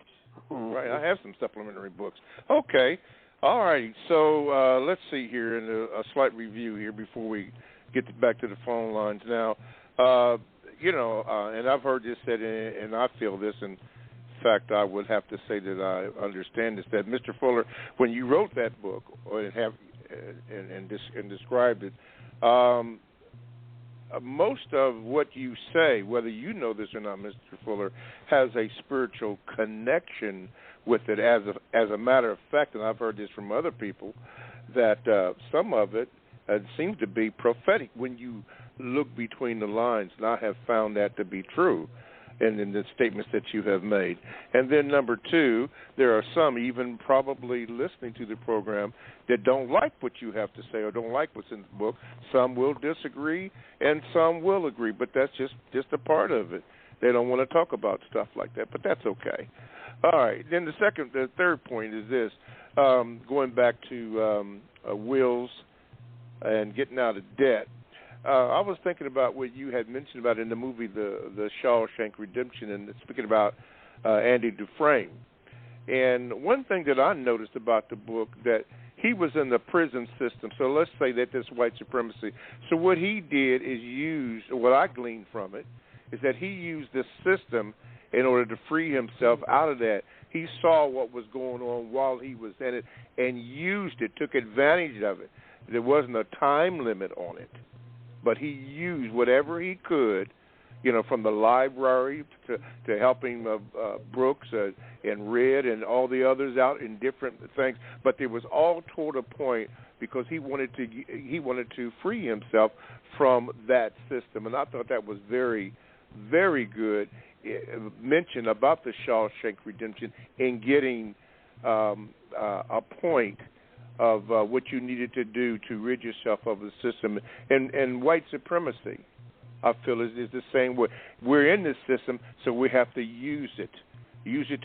Right. I have some supplementary books. Okay. All right. So let's see here in a slight review here before we get back to the phone lines. Now, and I've heard this said, and I feel this, and in fact, I would have to say that I understand this, that Mr. Fuller, when you wrote that book and described it, most of what you say, whether you know this or not, Mr. Fuller, has a spiritual connection with it. As a matter of fact, and I've heard this from other people, that some of it seems to be prophetic when you look between the lines, and I have found that to be true in the statements that you have made. And then number two, there are some even probably listening to the program that don't like what you have to say or don't like what's in the book. Some will disagree and some will agree, but that's just a part of it. They don't want to talk about stuff like that, but that's okay. All right. Then the third point is this, going back to wills and getting out of debt. I was thinking about what you had mentioned about in the movie, the Shawshank Redemption, and speaking about Andy Dufresne. And one thing that I noticed about the book, that he was in the prison system. So let's say that this white supremacy. So what he did is use, what I gleaned from it, is that he used the system in order to free himself out of that. He saw what was going on while he was in it and used it, took advantage of it. There wasn't a time limit on it. But he used whatever he could, from the library to helping Brooks and Red and all the others out in different things. But it was all toward a point because he wanted to free himself from that system. And I thought that was very, very good mention about the Shawshank Redemption in getting a point of what you needed to do to rid yourself of the system. And white supremacy, I feel, is the same way. We're in this system, so we have to use it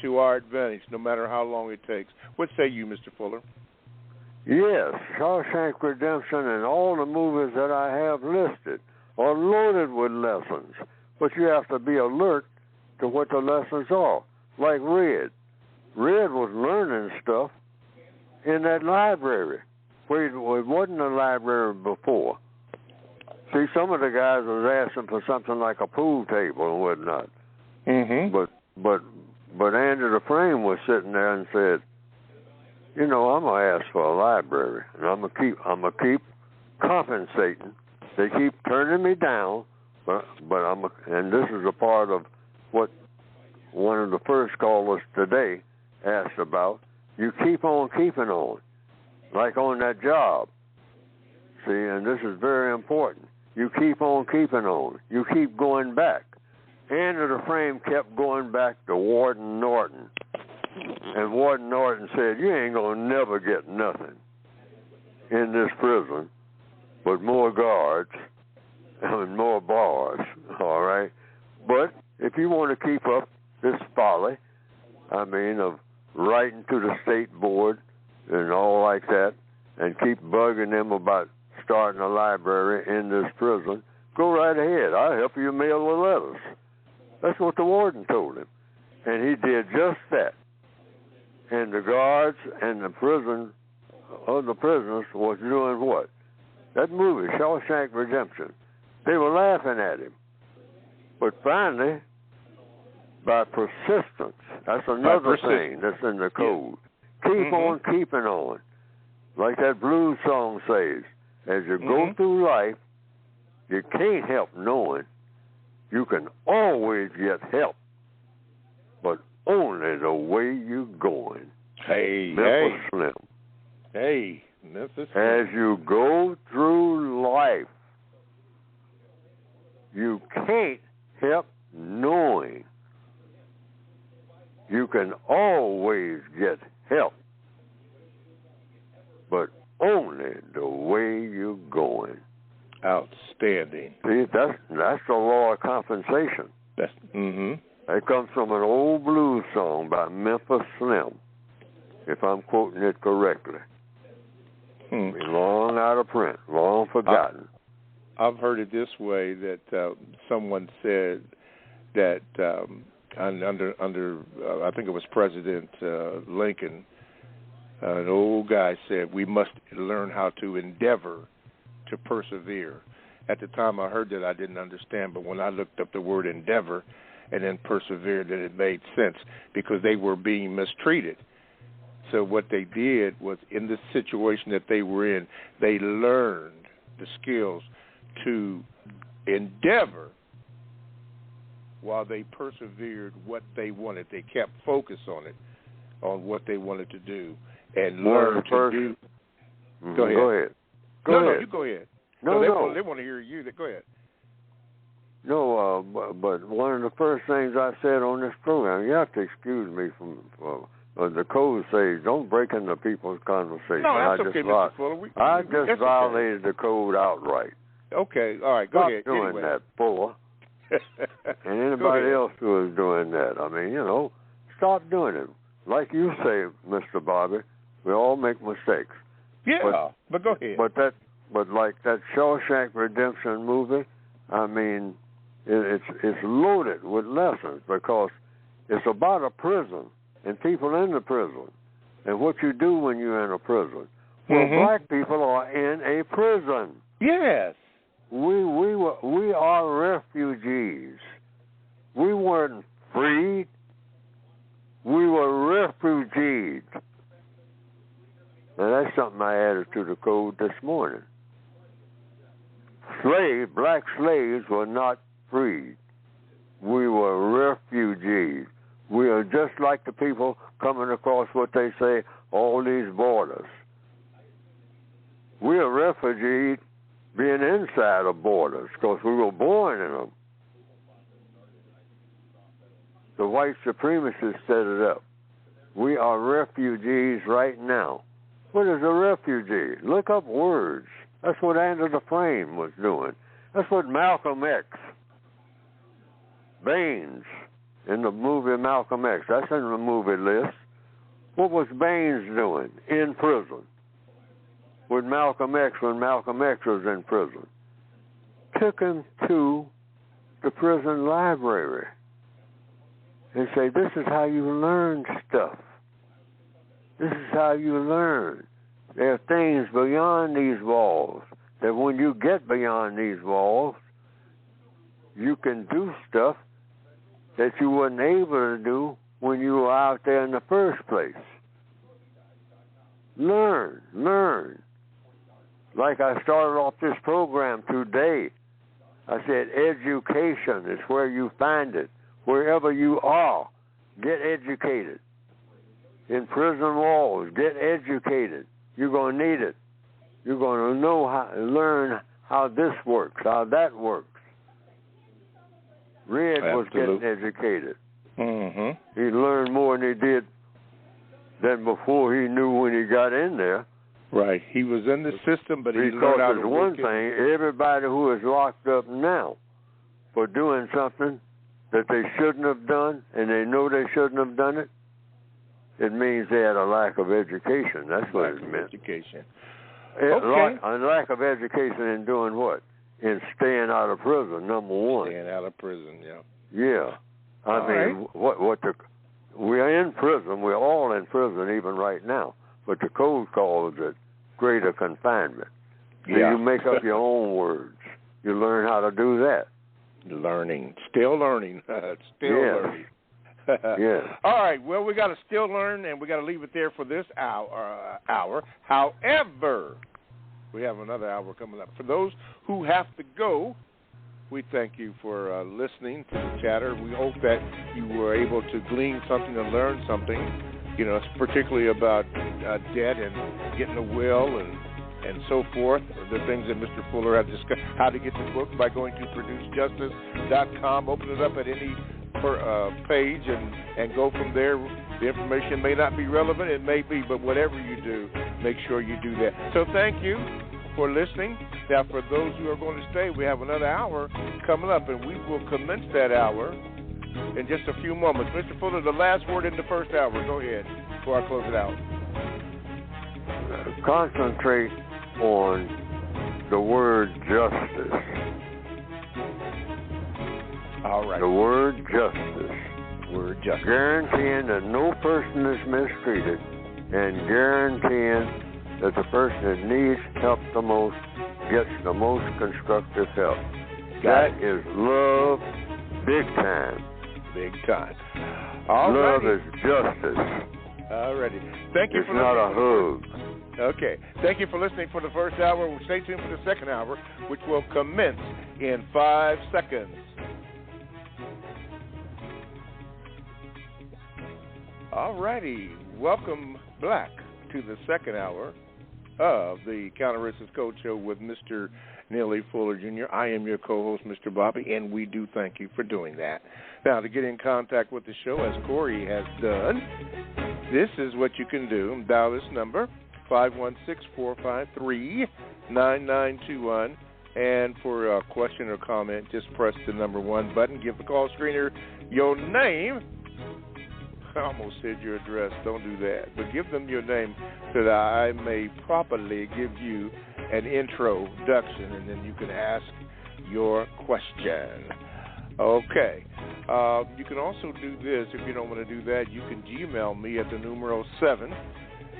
to our advantage, no matter how long it takes. What say you, Mr. Fuller? Yes, Shawshank Redemption and all the movies that I have listed are loaded with lessons, but you have to be alert to what the lessons are. Like Red. Red was learning stuff in that library, where it wasn't a library before. See, some of the guys was asking for something like a pool table and whatnot. Mm-hmm. But Andy Dufresne was sitting there and said, I'm gonna ask for a library, and I'm gonna keep compensating. They keep turning me down, but and this is a part of what one of the first callers today asked about. You keep on keeping on, like on that job. See, and this is very important. You keep on keeping on. You keep going back. Andy Dufresne kept going back to Warden Norton. And Warden Norton said, you ain't going to never get nothing in this prison but more guards and more bars, all right? But if you want to keep up this folly, of writing to the state board and all like that, and keep bugging them about starting a library in this prison, go right ahead. I'll help you mail the letters. That's what the warden told him. And he did just that. And the guards and the prisoners was doing what? That movie, Shawshank Redemption, they were laughing at him. But finally, by persistence, that's another thing that's in the code. Yeah. Keep on keeping on. Like that blues song says, as you go through life, you can't help knowing you can always get help, but only the way you're going. Memphis Slim. Hey, Memphis Slim. As you go through life, you can't help knowing You can always get help, but only the way you're going. Outstanding. See, that's the law of compensation. That's That comes from an old blues song by Memphis Slim, if I'm quoting it correctly. Long out of print, long forgotten. I've heard it this way, that someone said that under I think it was President Lincoln, an old guy said, we must learn how to endeavor to persevere. At the time I heard that, I didn't understand, but when I looked up the word endeavor and then persevere, then it made sense, because they were being mistreated. So what they did was, in the situation that they were in, they learned the skills to endeavor while they persevered what they wanted. They kept focus on it, on what they wanted to do, and learned to do. Go ahead. No, you go ahead. No. They want to hear you. Go ahead. No, but one of the first things I said on this program, you have to excuse me from the code says don't break into people's conversation. No, that's okay, Mr. Fuller. I just violated the code outright. Okay, all right, go ahead. Stop doing that, Fuller. And anybody else who is doing that. I mean, stop doing it. Like you say, Mr. Bobby, we all make mistakes. Yeah, but go ahead. But like that Shawshank Redemption movie, I mean, it's loaded with lessons, because it's about a prison and people in the prison and what you do when you're in a prison. Well, black people are in a prison. Yes. We are refugees. We weren't freed. We were refugees. Now, that's something I added to the code this morning. Black slaves were not freed. We were refugees. We are just like the people coming across what they say, all these borders. We are refugees being inside of borders because we were born in them. The white supremacists set it up. We are refugees right now. What is a refugee? Look up words. That's what Under the Frame was doing. That's what Malcolm X, Baines, in the movie Malcolm X, that's in the movie list. What was Baines doing in prison with Malcolm X when Malcolm X was in prison? Took him to the prison library and say, this is how you learn stuff. This is how you learn. There are things beyond these walls that when you get beyond these walls, you can do stuff that you weren't able to do when you were out there in the first place. Learn. Like I started off this program today, I said education is where you find it. Wherever you are, get educated. In prison walls, get educated. You're going to need it. You're going to learn how this works, how that works. Red was getting educated. He learned more than he did than before he knew when he got in there. Right. He was in the system, but he learned how to work it. One thing, everybody who is locked up now for doing something that they shouldn't have done, and they know they shouldn't have done it, it means they had a lack of education. That's what it meant. Education. Okay. A lack of education in doing what? In staying out of prison, number one. Staying out of prison, yeah. Yeah. I mean, we're in prison. We're all in prison even right now. But the code calls it greater confinement. So you make up your own words. You learn how to do that. Learning. Still learning. Learning. Yeah. All right. Well, we got to still learn, and we got to leave it there for this hour. However, we have another hour coming up. For those who have to go, we thank you for listening to the chatter. We hope that you were able to glean something and learn something. Particularly about debt and getting a will and so forth. The things that Mr. Fuller has discussed. How to get the book by going to producejustice.com. Open it up at any page and go from there. The information may not be relevant, it may be, but whatever you do, make sure you do that. So thank you for listening. Now, for those who are going to stay, we have another hour coming up, and we will commence that hour in just a few moments. Mr. Fuller, the last word in the first hour. Go ahead before I close it out. Concentrate on the word justice. All right. The word justice. Word justice. Guaranteeing that no person is mistreated and guaranteeing that the person that needs help the most gets the most constructive help. That is love big time. Big time. Love is justice. All righty. Thank you it's for not listening. A hug. Okay. Thank you for listening for the first hour. Stay tuned for the second hour, which will commence in 5 seconds. All righty. Welcome back to the second hour of the Counter Racist Code Show with Mr. Neely Fuller Jr. I am your co-host, Mr. Bobby, and we do thank you for doing that. Now, to get in contact with the show, as Corey has done, this is what you can do. Dial this number, 516-453-9921, and for a question or comment, just press the number 1 button. Give the call screener your name. I almost said your address. Don't do that. But give them your name so that I may properly give you an introduction, and then you can ask your question. Okay. You can also do this. If you don't want to do that, you can Gmail me at the numero 7,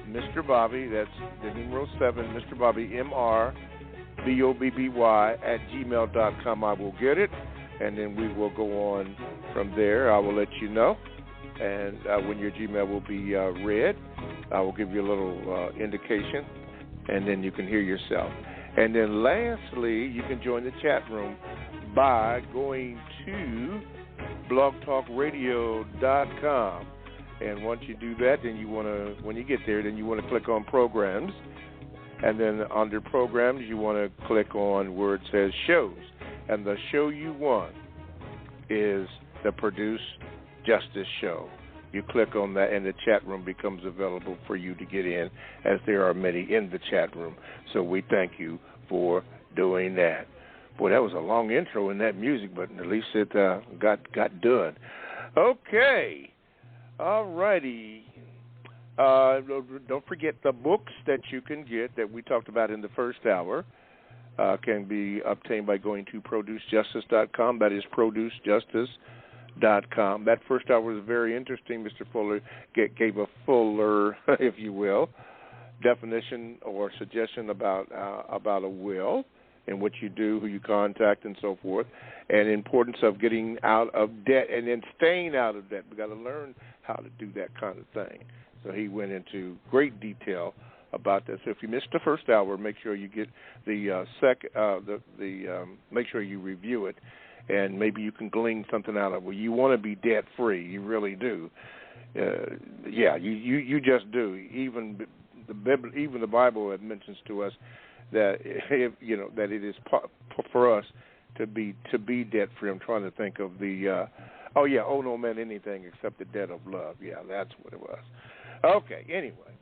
Mr. Bobby. That's the numero 7, Mr. Bobby, MrBobby @gmail.com. I will get it, and then we will go on from there. I will let you know. And when your Gmail will be read, I will give you a little indication, and then you can hear yourself. And then lastly, you can join the chat room by going to blogtalkradio.com. And once you do that, then you want to, when you get there, then you want to click on programs. And then under programs, you want to click on where it says shows. And the show you want is the Produce Justice Show. You click on that, and the chat room becomes available for you to get in, as there are many in the chat room. So we thank you for doing that. Boy, that was a long intro in that music, but at least it got done. Okay. All righty. Don't forget the books that you can get that we talked about in the first hour can be obtained by going to producejustice.com. That is producejustice.com. That first hour was very interesting. Mr. Fuller gave a fuller, if you will, definition or suggestion about a will and what you do, who you contact, and so forth, and the importance of getting out of debt and then staying out of debt. We've got to learn how to do that kind of thing. So he went into great detail about that. So if you missed the first hour, make sure you get the make sure you review it, and maybe you can glean something out of it. Well, you want to be debt free, you really do. You just do. Even the Bible mentions to us that that it is for us to be debt free. I'm trying to think of the owe no man anything except the debt of love. Yeah, that's what it was. Okay. Anyway,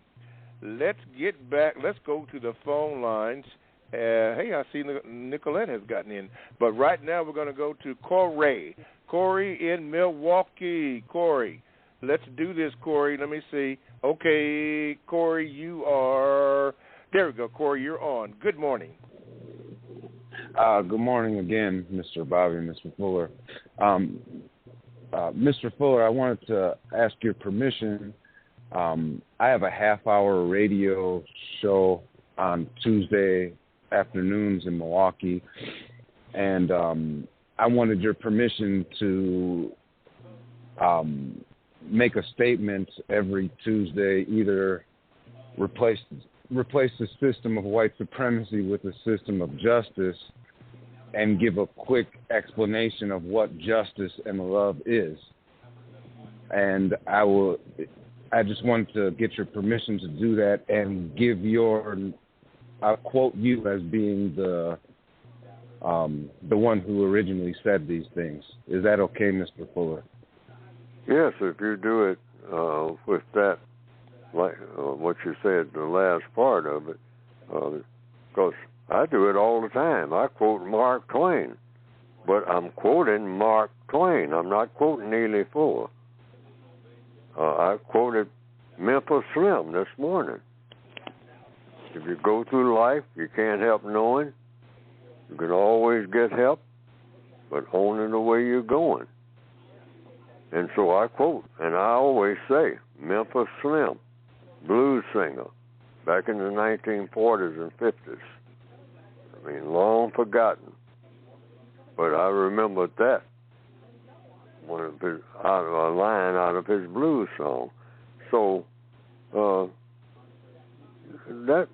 let's get back. Let's go to the phone lines. Hey, I see Nicolette has gotten in, but right now we're going to go to Corey. Corey in Milwaukee. Corey, let's do this. Corey, let me see. Okay, Corey, you are. There we go, Corey, you're on. Good morning. Good morning again, Mr. Bobby and Mr. Fuller. Mr. Fuller, I wanted to ask your permission. I have a half-hour radio show on Tuesday afternoons in Milwaukee, and I wanted your permission to make a statement every Tuesday, either replace the system of white supremacy with a system of justice, and give a quick explanation of what justice and love is. And I just wanted to get your permission to do that and I'll quote you as being the one who originally said these things. Is that okay, Mr. Fuller? Yes, if you do it with that, like what you said, the last part of it, because I do it all the time. I quote Mark Twain, but I'm quoting Mark Twain. I'm not quoting Neely Fuller. I quoted Memphis Slim this morning. If you go through life, you can't help knowing. You can always get help, but only the way you're going. And so I quote, and I always say, Memphis Slim, blues singer, back in the 1940s and 50s. I mean, long forgotten. But I remembered that. A line out of his blues song. So, yes,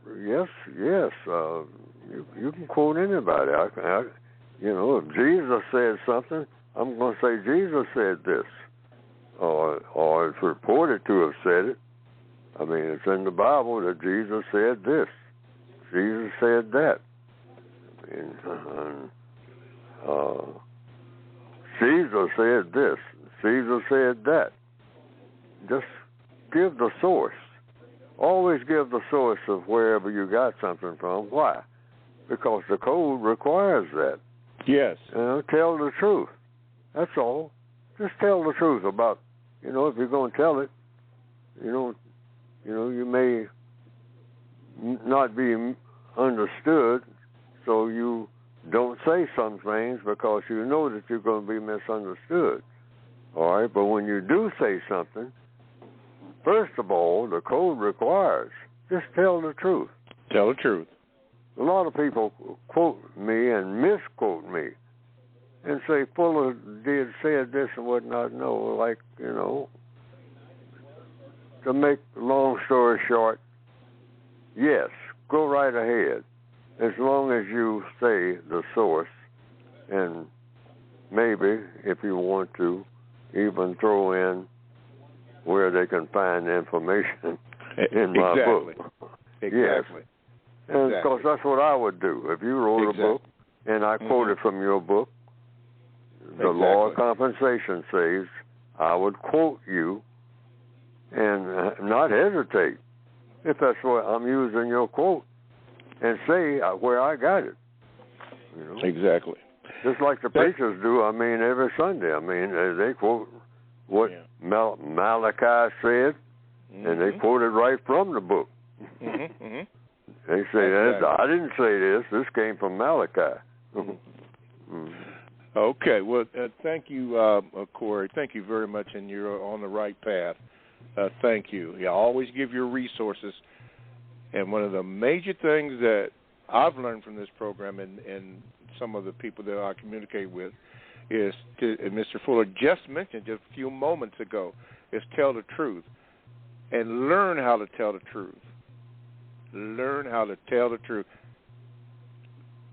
you can quote anybody. If Jesus said something, I'm going to say Jesus said this, or it's reported to have said it. I mean, it's in the Bible that Jesus said this, Jesus said that. Caesar said this, Caesar said that. Just give the source. Always give the source of wherever you got something from. Why? Because the code requires that. Yes. Tell the truth. That's all. Just tell the truth about, if you're going to tell it, you may not be understood, so you don't say some things because you know that you're going to be misunderstood. All right, but when you do say something, first of all, the code requires, just tell the truth. Tell the truth. A lot of people quote me and misquote me and say Fuller said this and whatnot. No, to make a long story short, yes, go right ahead. As long as you say the source, and maybe, if you want to, even throw in where they can find information in my book. Exactly. Yes. And of course, that's what I would do. If you wrote a book and I quoted from your book, the law of compensation says I would quote you and not hesitate if that's what I'm using your quote and say where I got it. Exactly. Just like the preachers do, every Sunday. They quote what Malachi said, and they quote it right from the book. They say, I didn't say this. This came from Malachi. Okay. Well, thank you, Corey. Thank you very much, and you're on the right path. Thank you. Yeah, always give your resources. And one of the major things that I've learned from this program and some of the people that I communicate with is, and Mr. Fuller just mentioned just a few moments ago, is tell the truth and learn how to tell the truth. Learn how to tell the truth.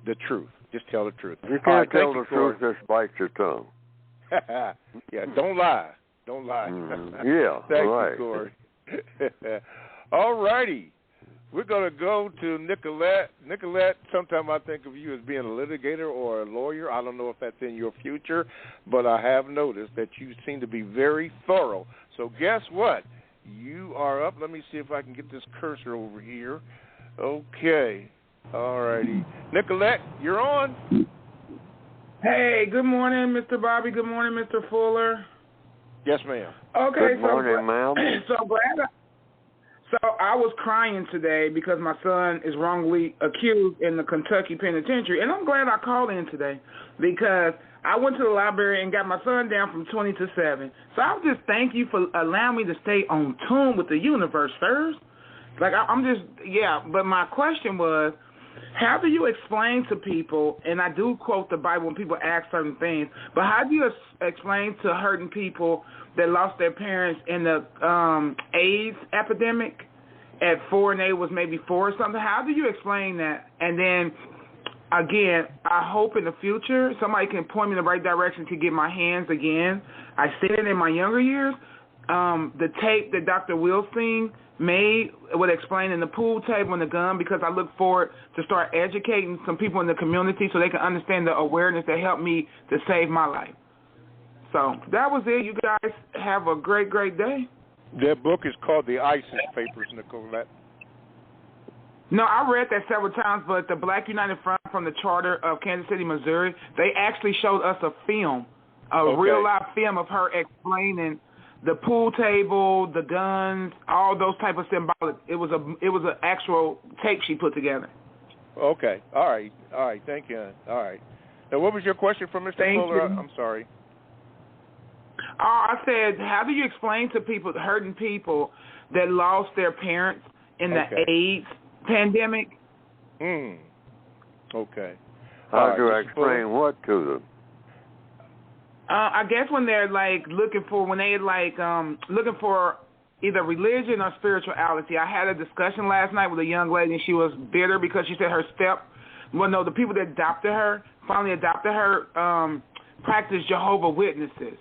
The truth. Just tell the truth. You can't tell the truth, just bite your tongue. Yeah, don't lie. Don't lie. Yeah, Thank right. you, Corey. All righty. We're going to go to Nicolette. Nicolette, sometimes I think of you as being a litigator or a lawyer. I don't know if that's in your future, but I have noticed that you seem to be very thorough. So guess what? You are up. Let me see if I can get this cursor over here. Okay. All righty. Nicolette, you're on. Hey, good morning, Mr. Bobby. Good morning, Mr. Fuller. Yes, ma'am. Okay. Good morning, ma'am. So I was crying today because my son is wrongly accused in the Kentucky penitentiary, and I'm glad I called in today because I went to the library and got my son down from 20 to 7. So I'll just thank you for allowing me to stay on tune with the universe first. But my question was, how do you explain to people, and I do quote the Bible when people ask certain things, but how do you explain to hurting people that lost their parents in the AIDS epidemic at 4 and they was maybe 4 or something? How do you explain that? And then, again, I hope in the future somebody can point me in the right direction to get my hands again. I said it in my younger years. The tape that Dr. Wilson made would explain in the pool table and the gun, because I look forward to start educating some people in the community so they can understand the awareness that helped me to save my life. So that was it. You guys have a great, great day. That book is called The ISIS Papers, Nicolette. No, I read that several times, but the Black United Front from the Charter of Kansas City, Missouri, they actually showed us a film, real-life film of her explaining the pool table, the guns, all those type of symbolic. It was an actual tape she put together. Okay. All right. Thank you. All right. Now, what was your question from Mr. Fuller? I'm sorry. I said, how do you explain to people, hurting people, that lost their parents in the AIDS pandemic? Okay. How do I explain what to them? I guess when they're like looking for either religion or spirituality. I had a discussion last night with a young lady, and she was bitter because she said the people that finally adopted her, practice Jehovah's Witnesses.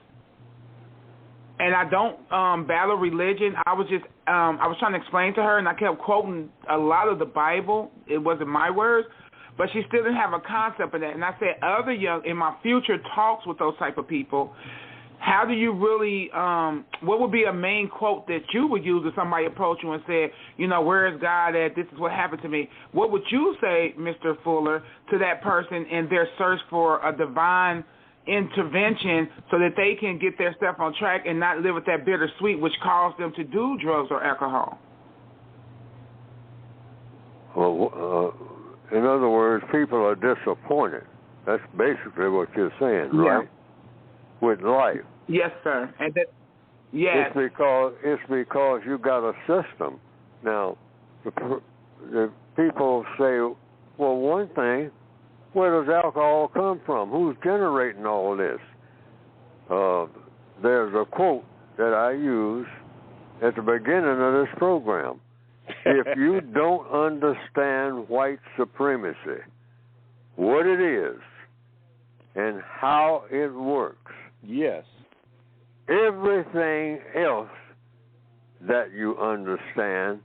And I don't battle religion. I was trying to explain to her, and I kept quoting a lot of the Bible. It wasn't my words, but she still didn't have a concept of that. And I said, in my future talks with those type of people, how do you really, what would be a main quote that you would use if somebody approached you and said, where is God at? This is what happened to me. What would you say, Mr. Fuller, to that person in their search for a divine intervention so that they can get their stuff on track and not live with that bittersweet which caused them to do drugs or alcohol? Well, in other words, people are disappointed. That's basically what you're saying, right? With life. Yes, sir. And that, yes. It's because you got a system. Now, the people say, well, one thing, where does alcohol come from? Who's generating all this? There's a quote that I use at the beginning of this program. If you don't understand white supremacy, what it is, and how it works, yes, everything else that you understand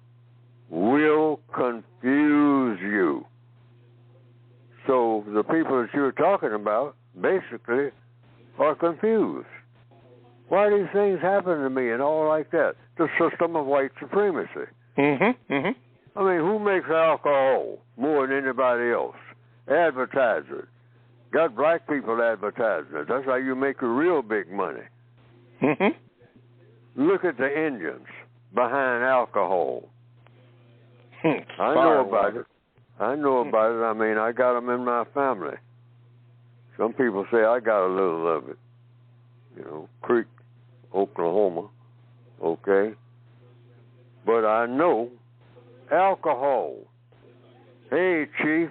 will confuse you. So the people that you're talking about basically are confused. Why do these things happen to me and all like that? The system of white supremacy. I mean, who makes alcohol more than anybody else? Advertise it. Got black people advertising it. That's how you make your real big money. Look at the Indians behind alcohol. I know about it. I mean, I got them in my family. Some people say I got a little of it. Creek, Oklahoma. Okay. But I know alcohol. Hey, Chief,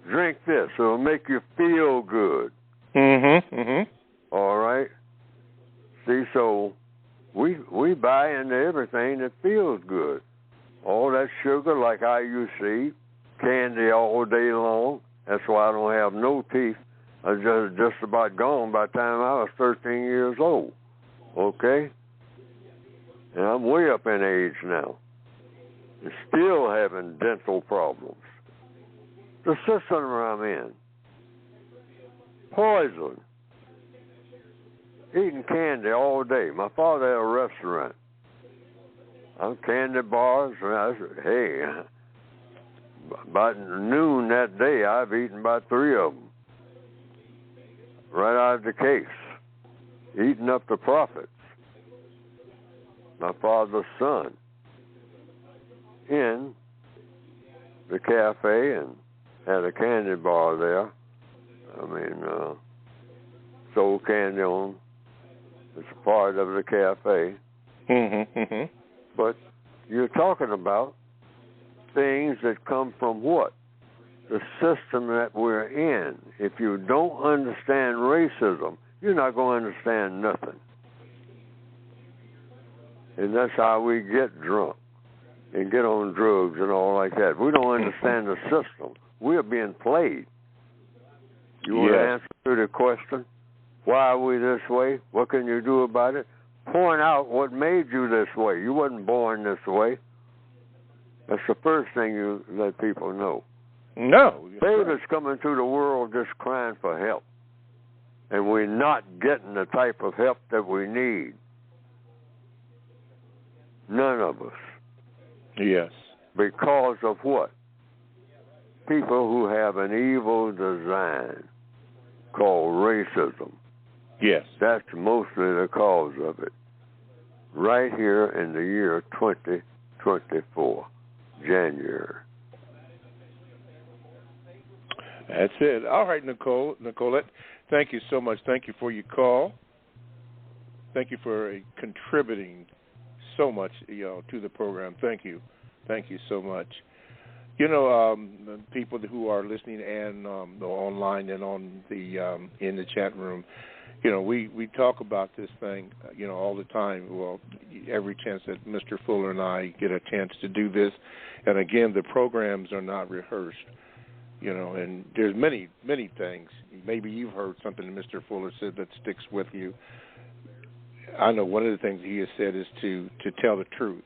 drink this. It'll make you feel good. All right. See, so we buy into everything that feels good. All that sugar, like I used to eat, candy all day long. That's why I don't have no teeth. I was just about gone by the time I was 13 years old. Okay? And I'm way up in age now. And still having dental problems. The system I'm in. Poison. Eating candy all day. My father had a restaurant. I'm candy bars, and I said, hey, about noon that day, I've eaten about 3 of them. Right out of the case. Eating up the profits. My father's son. In the cafe and had a candy bar there. I mean, sold candy on. It's a part of the cafe. But you're talking about things that come from what? The system that we're in. If you don't understand racism, you're not going to understand nothing. And that's how we get drunk and get on drugs and all like that. We don't understand the system. We're being played. You want to answer to the question? Why are we this way? What can you do about it? Point out what made you this way. You wasn't born this way. That's the first thing you let people know. No. Babies coming to the world just crying for help. and we're not getting the type of help that we need. None of us. Yes. Because of what? People who have an evil design called racism. Yes. That's mostly the cause of it. Right here in the year 2024, January. That's it. All right, Nicolette, thank you so much. Thank you for your call. Thank you for contributing so much, to the program. Thank you. Thank you so much. People who are listening and online and on the in the chat room, we talk about this thing, all the time. Well, every chance that Mr. Fuller and I get a chance to do this, and again, the programs are not rehearsed. And there's many, many things. Maybe you've heard something that Mr. Fuller said that sticks with you. I know one of the things he has said is to tell the truth.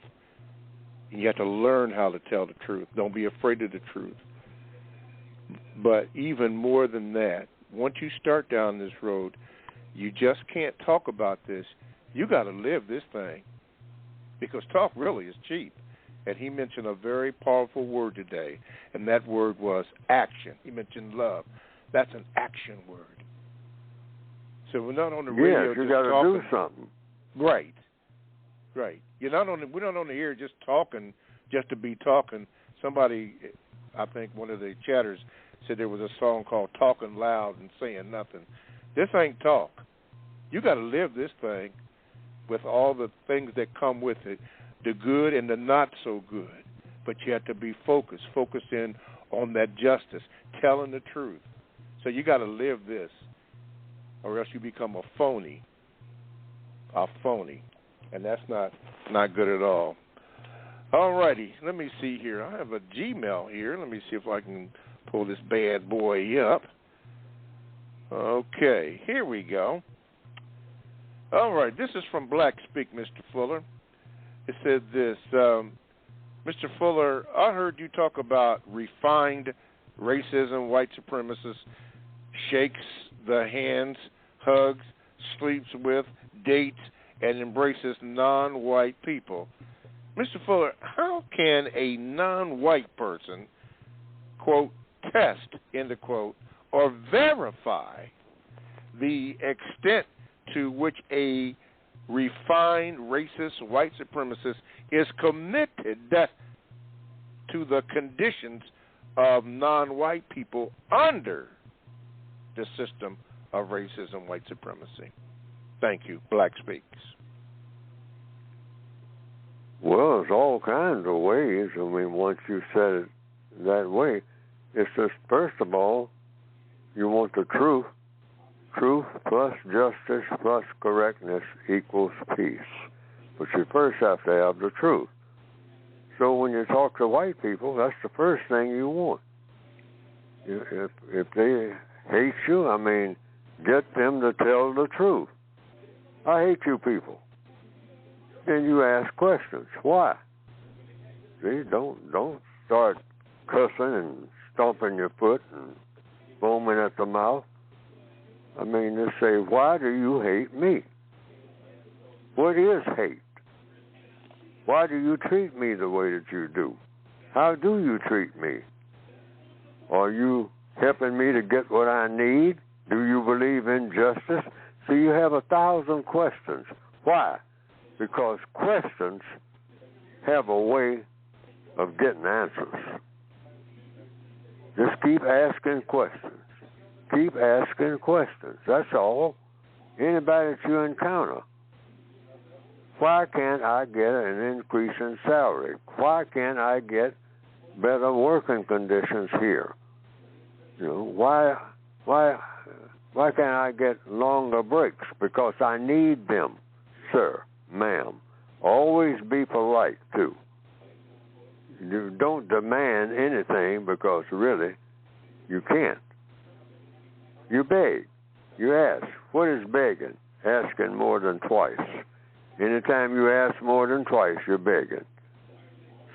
You have to learn how to tell the truth. Don't be afraid of the truth. But even more than that, once you start down this road, you just can't talk about this. You got to live this thing, because talk really is cheap. And he mentioned a very powerful word today, and that word was action. He mentioned love. That's an action word. So we're not on the radio you just got to talking. do something. Right. We're not on the air just talking just to be talking. Somebody, I think one of the chatters said there was a song called Talking Loud and Saying Nothing. This ain't talk. You got to live this thing with all the things that come with it, the good and the not so good. But you have to be focused in on that justice, telling the truth. So you got to live this, or else you become a phony. And that's not good at all. All righty, let me see here. I have a Gmail here. Let me see if I can pull this bad boy up. Okay, here we go. All right, this is from Black Speak, Mr. Fuller. It said this, Mr. Fuller, I heard you talk about refined racism, white supremacists, shakes the hands, hugs, sleeps with, dates, and embraces non-white people. Mr. Fuller, how can a non-white person, quote, test, end of quote, or verify the extent to which a refined racist white supremacist is committed to the conditions of non-white people under the system of racism, white supremacy? Thank you. Black Speaks. Well, there's all kinds of ways. I mean, once you said it that way, it's just, first of all, you want the truth. Truth plus justice plus correctness equals peace. But you first have to have the truth. So when you talk to white people, that's the first thing you want. If they hate you, I mean, get them to tell the truth. I hate you people. Then you ask questions. Why? See, don't start cussing and stomping your foot and foaming at the mouth. I mean, just say, why do you hate me? What is hate? Why do you treat me the way that you do? How do you treat me? Are you helping me to get what I need? Do you believe in justice? So you have 1,000 questions. Why? Because questions have a way of getting answers. Just keep asking questions. Keep asking questions. That's all. Anybody that you encounter. Why can't I get an increase in salary? Why can't I get better working conditions here? Why can't I get longer breaks? Because I need them, sir, ma'am. Always be polite, too. You don't demand anything because, really, you can't. You beg. You ask. What is begging? Asking more than twice. Anytime you ask more than twice, you're begging.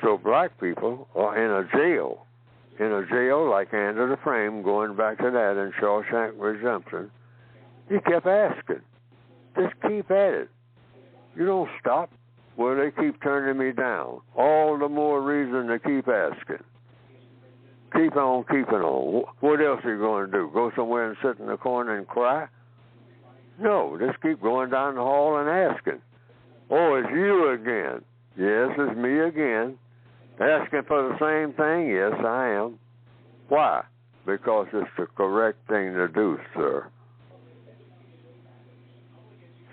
So black people are in a jail like Under the Frame, going back to that in Shawshank Redemption. He kept asking. Just keep at it. You don't stop. Well, they keep turning me down. All the more reason to keep asking. Keep on keeping on. What else are you going to do? Go somewhere and sit in the corner and cry? No, just keep going down the hall and asking. Oh, it's you again. Yes, it's me again. Asking for the same thing? Yes, I am. Why? Because it's the correct thing to do, sir.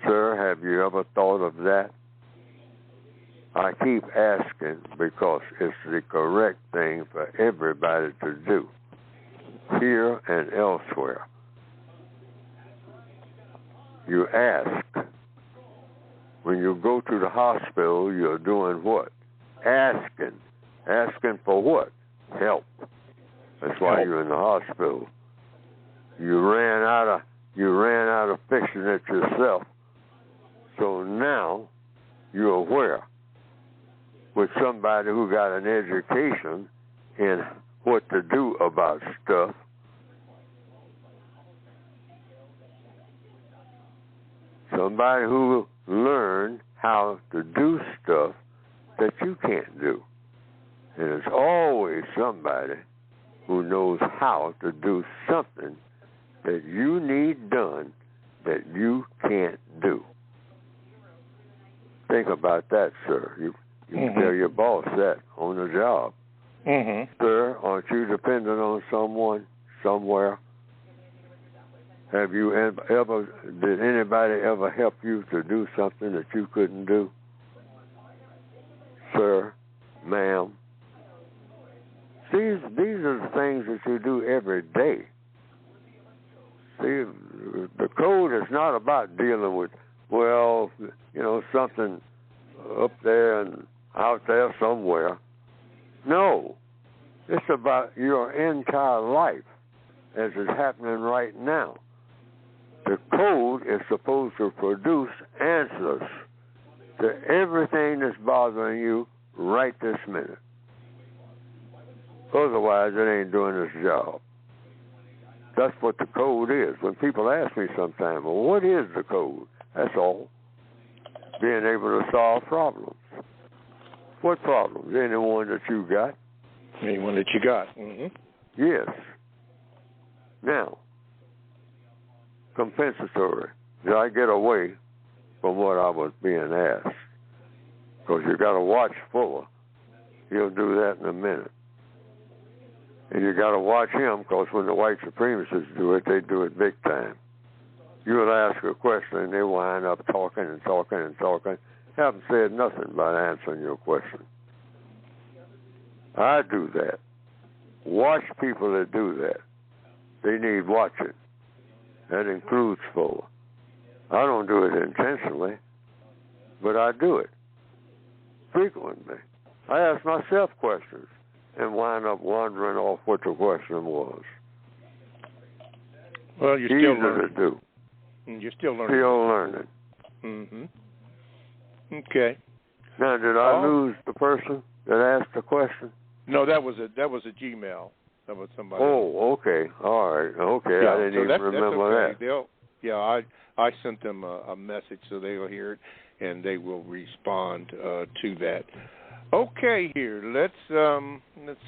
Sir, have you ever thought of that? I keep asking because it's the correct thing for everybody to do, here and elsewhere. You ask. When you go to the hospital, you're doing what? Asking. Asking for what? Help. That's why you're in the hospital. You ran out of fixing it yourself. So now you're aware with somebody who got an education in what to do about stuff. Somebody who learned how to do stuff that you can't do. And it's always somebody who knows how to do something that you need done that you can't do. Think about that, sir. You tell your boss that on the job. Sir, aren't you dependent on someone somewhere? Have you did anybody ever help you to do something that you couldn't do? Sir, ma'am. These are the things that you do every day. See, the code is not about dealing with, well, something up there and out there somewhere. No. It's about your entire life as is happening right now. The code is supposed to produce answers to everything that's bothering you right this minute. Otherwise, it ain't doing its job. That's what the code is. When people ask me sometimes, well, what is the code? That's all. Being able to solve problems. What problems? Any one that you got? Any one that you got. Yes. Now, compensatory. Did I get away from what I was being asked? Because you got to watch Fuller. He'll do that in a minute. And you got to watch him, because when the white supremacists do it, they do it big time. You will ask a question, and they wind up talking and talking and talking. Haven't said nothing about answering your question. I do that. Watch people that do that. They need watching. That includes Fuller. I don't do it intentionally, but I do it frequently. I ask myself questions and wind up wondering off what the question was. Well, you're still learning. To do. You're still learning. Still learning. Okay. Now, did I lose the person that asked the question? No, that was a Gmail. That was somebody. Oh, okay. All right. Okay, yeah, I didn't even remember okay. that. I sent them a message so they will hear it, and they will respond to that. Okay, here. Let's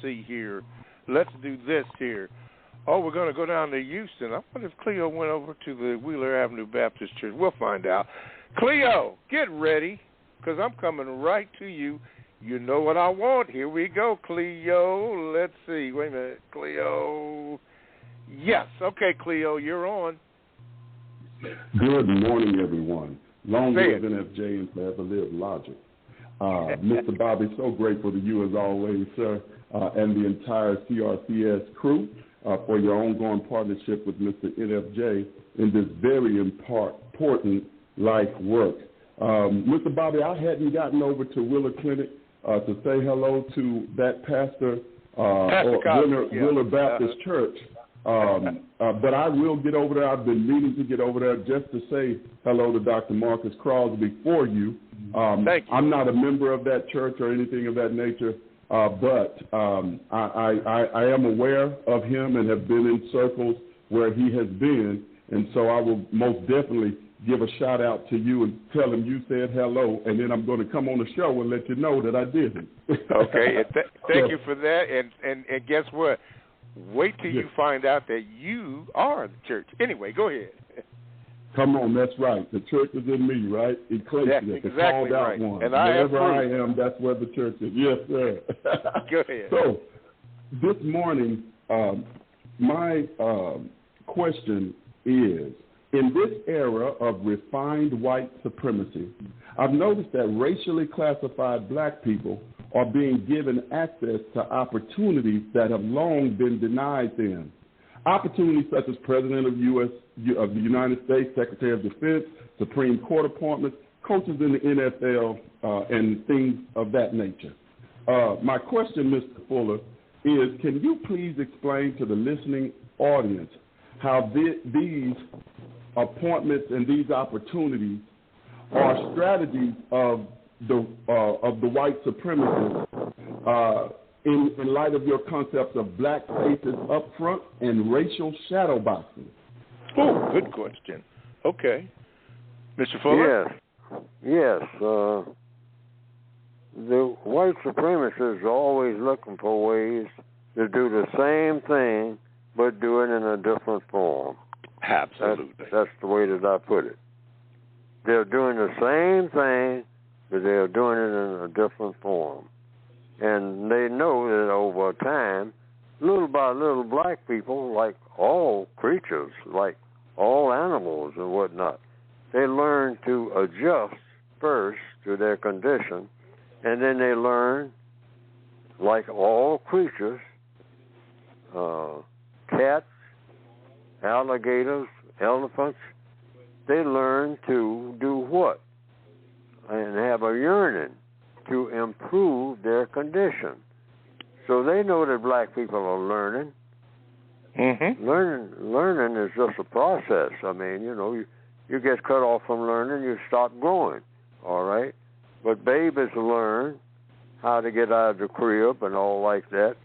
see here. Let's do this here. Oh, we're going to go down to Houston. I wonder if Cleo went over to the Wheeler Avenue Baptist Church. We'll find out. Cleo, get ready, because I'm coming right to you. You know what I want. Here we go, Cleo. Let's see. Wait a minute, Cleo. Yes. Okay, Cleo, you're on. Good morning, everyone. Long live NFJ and forever live Logic. Mr. Bobby, so grateful to you as always, sir, and the entire CRCS crew for your ongoing partnership with Mr. NFJ in this very important life work. Mr. Bobby, I hadn't gotten over to Wheeler Clinic to say hello to that pastor Wheeler Baptist Church. But I will get over there. I've been meaning to get over there just to say hello to Dr. Marcus Crosby for you. Thank you. I'm not a member of that church or anything of that nature, but I am aware of him and have been in circles where he has been. And so I will most definitely give a shout out to you and tell him you said hello, and then I'm going to come on the show and let you know that I did it. Okay, thank you for that. And guess what? Wait till you find out that you are the church. Anyway, go ahead. Come on, that's right. The church is in me, right? Ecclesia, that's the exactly called out right. one. And wherever I am, that's where the church is. Yes, sir. Go ahead. So, this morning, my question is, in this era of refined white supremacy, I've noticed that racially classified black people are being given access to opportunities that have long been denied them. Opportunities such as President of the United States, Secretary of Defense, Supreme Court appointments, coaches in the NFL, and things of that nature. My question, Mr. Fuller, is can you please explain to the listening audience how these appointments and these opportunities are strategies of the white supremacists in light of your concepts of black faces up front and racial shadow boxing? Oh, good question. Okay. Mr. Fuller? Yes. The white supremacists are always looking for ways to do the same thing, but do it in a different form. Absolutely. That's the way that I put it. They're doing the same thing, but they're doing it in a different form. And they know that over time, little by little, black people, like all creatures, like all animals and whatnot, they learn to adjust first to their condition, and then they learn, like all creatures, cats, alligators, elephants, they learn to do what? And have a yearning to improve their condition. So they know that black people are learning. Mm-hmm. Learning is just a process. I mean, you get cut off from learning, you stop growing, all right? But babies learn how to get out of the crib and all like that.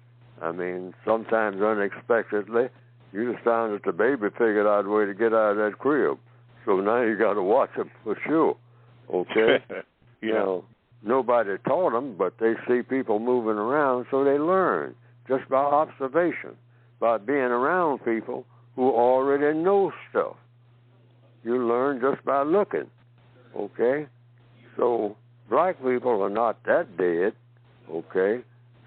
I mean, sometimes unexpectedly, you just found that the baby figured out a way to get out of that crib. So now you got to watch them for sure, okay? Nobody taught them, but they see people moving around, so they learn just by observation, by being around people who already know stuff. You learn just by looking, okay? So black people are not that dead, okay?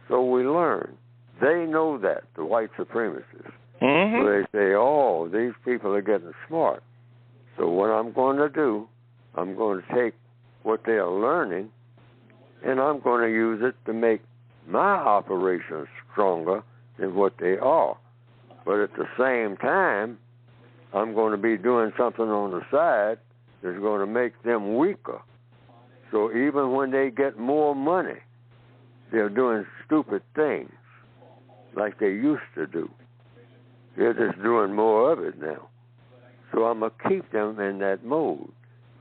So we learn. They know that, the white supremacists. Mm-hmm. So they say, oh, these people are getting smart. So what I'm going to do, I'm going to take what they are learning, and I'm going to use it to make my operations stronger than what they are. But at the same time, I'm going to be doing something on the side that's going to make them weaker. So even when they get more money, they're doing stupid things like they used to do. They're just doing more of it now. So I'm going to keep them in that mode.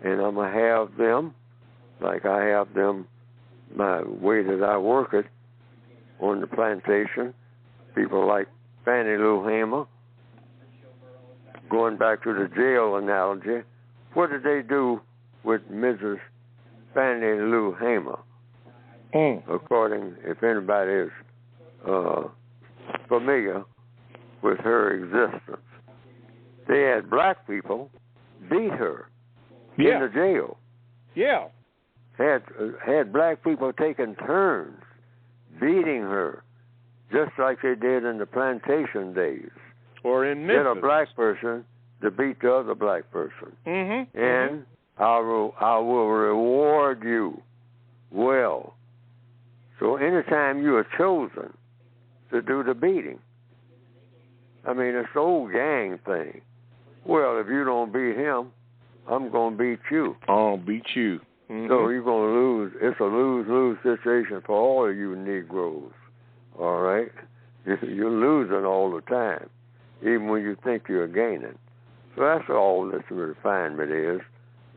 And I'm going to have them, like I have them, my way that I work it on the plantation, people like Fannie Lou Hamer, going back to the jail analogy, what did they do with Mrs. Fannie Lou Hamer? According, if anybody is familiar with her existence, they had black people beat her in the jail. Yeah. Had black people taking turns beating her, just like they did in the plantation days. Or in Memphis. Get a black person to beat the other black person. Mm-hmm. And I will reward you well. So anytime you are chosen to do the beating, I mean, it's the old gang thing. Well, if you don't beat him, I'm going to beat you. I'll beat you. Mm-hmm. So you're going to lose. It's a lose-lose situation for all of you Negroes, all right? You're losing all the time, even when you think you're gaining. So that's all this refinement is.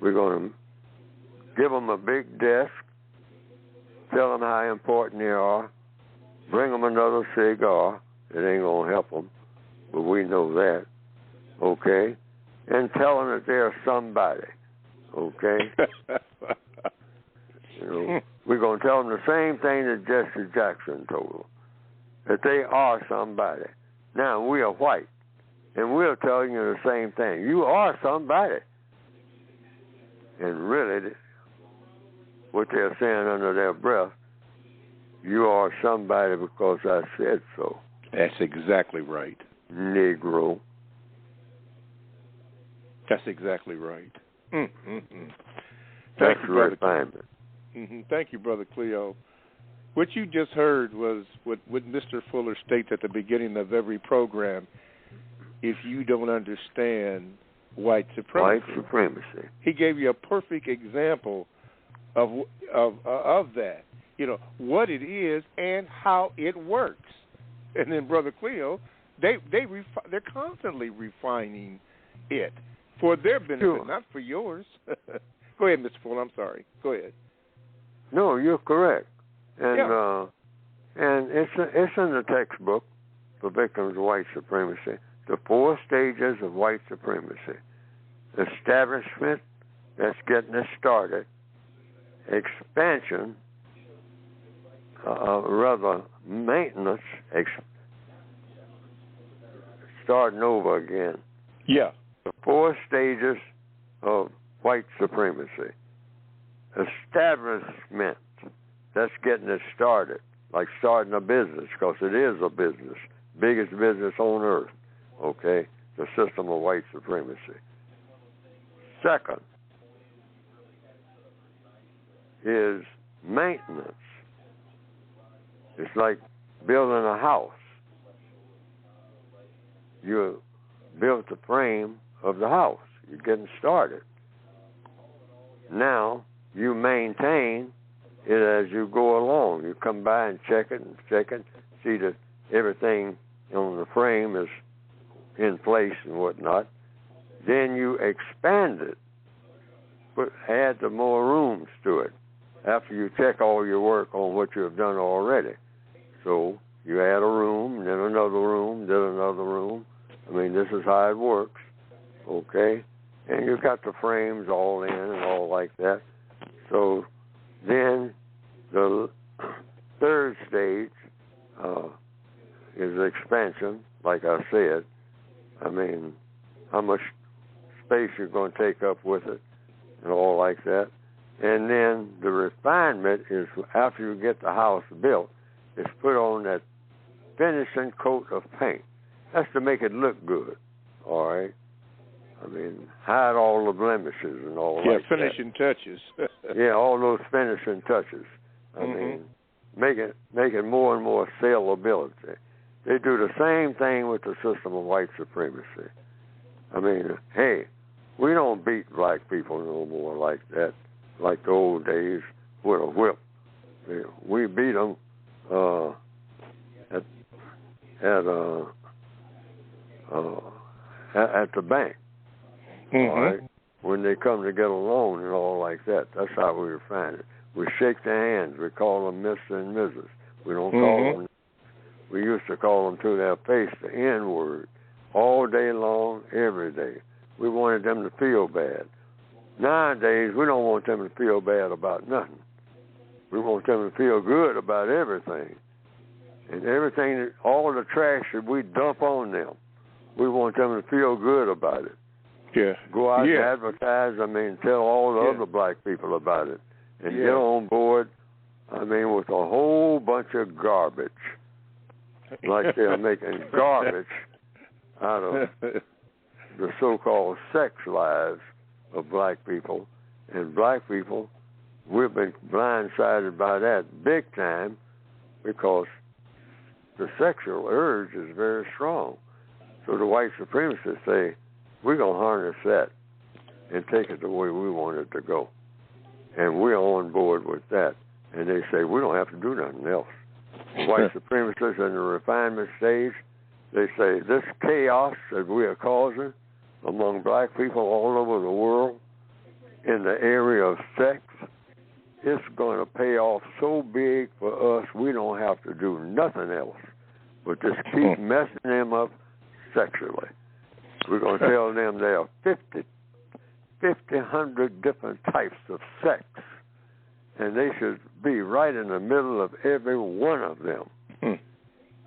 We're going to give them a big desk, tell them how important they are, bring them another cigar. It ain't going to help them, but we know that, okay? and tell them that they're somebody. Okay? We're going to tell them the same thing that Jesse Jackson told them, that they are somebody. Now, we are white, and we're telling you the same thing. You are somebody. And really, what they're saying under their breath, you are somebody because I said so. That's exactly right. Negro. That's exactly right. That's refinement. Thank you, Brother Cleo. What you just heard was what Mr. Fuller states at the beginning of every program. If you don't understand white supremacy, he gave you a perfect example of that. What it is and how it works. And then Brother Cleo, they're constantly refining it for their benefit, sure, not for yours. Go ahead, Mr. Fuller. I'm sorry. Go ahead. No, you're correct. And and it's in the textbook for victims of white supremacy. The 4 stages of white supremacy: establishment, that's getting it started; expansion, maintenance, starting over again. Yeah. The 4 stages of white supremacy. Establishment, that's getting it started, like starting a business, because it is a business, biggest business on earth, okay, the system of white supremacy. Second is maintenance. It's like building a house. You built the frame of the house. You're getting started. Now, you maintain it as you go along. You come by and check it, see that everything on the frame is in place and whatnot. Then you expand it, add some more rooms to it after you check all your work on what you have done already. So you add a room, then another room, then another room. I mean, this is how it works, okay? And you've got the frames all in and all like that. So then the 3rd stage is expansion, like I said. I mean, how much space you're going to take up with it and all like that. And then the refinement is after you get the house built, it's put on that finishing coat of paint. That's to make it look good, all right? I mean, hide all the blemishes and all like that. Yeah, finishing touches. Yeah, all those finishing touches. I mean, make it more and more saleability. They do the same thing with the system of white supremacy. I mean, hey, we don't beat black people no more like that, like the old days with a whip. We beat them at the bank. All right, when they come to get a loan and all like that. That's how we refine it. We shake their hands. We call them Mr. and Mrs. We don't call them. We used to call them to their face the N-word all day long, every day. We wanted them to feel bad. Nowadays, we don't want them to feel bad about nothing. We want them to feel good about everything. And everything, all the trash that we dump on them, we want them to feel good about it. Yeah. Go out and advertise, tell all the other black people about it. And get on board, with a whole bunch of garbage. Like they're making garbage out of the so-called sex lives of black people. And black people, we've been blindsided by that big time because the sexual urge is very strong. So the white supremacists say, we're going to harness that and take it the way we want it to go. And we're on board with that. And they say, we don't have to do nothing else. White supremacists in the refinement stage, they say, this chaos that we are causing among black people all over the world in the area of sex, it's going to pay off so big for us, we don't have to do nothing else but just keep messing them up sexually. We're going to tell them there are 100 different types of sex, and they should be right in the middle of every one of them.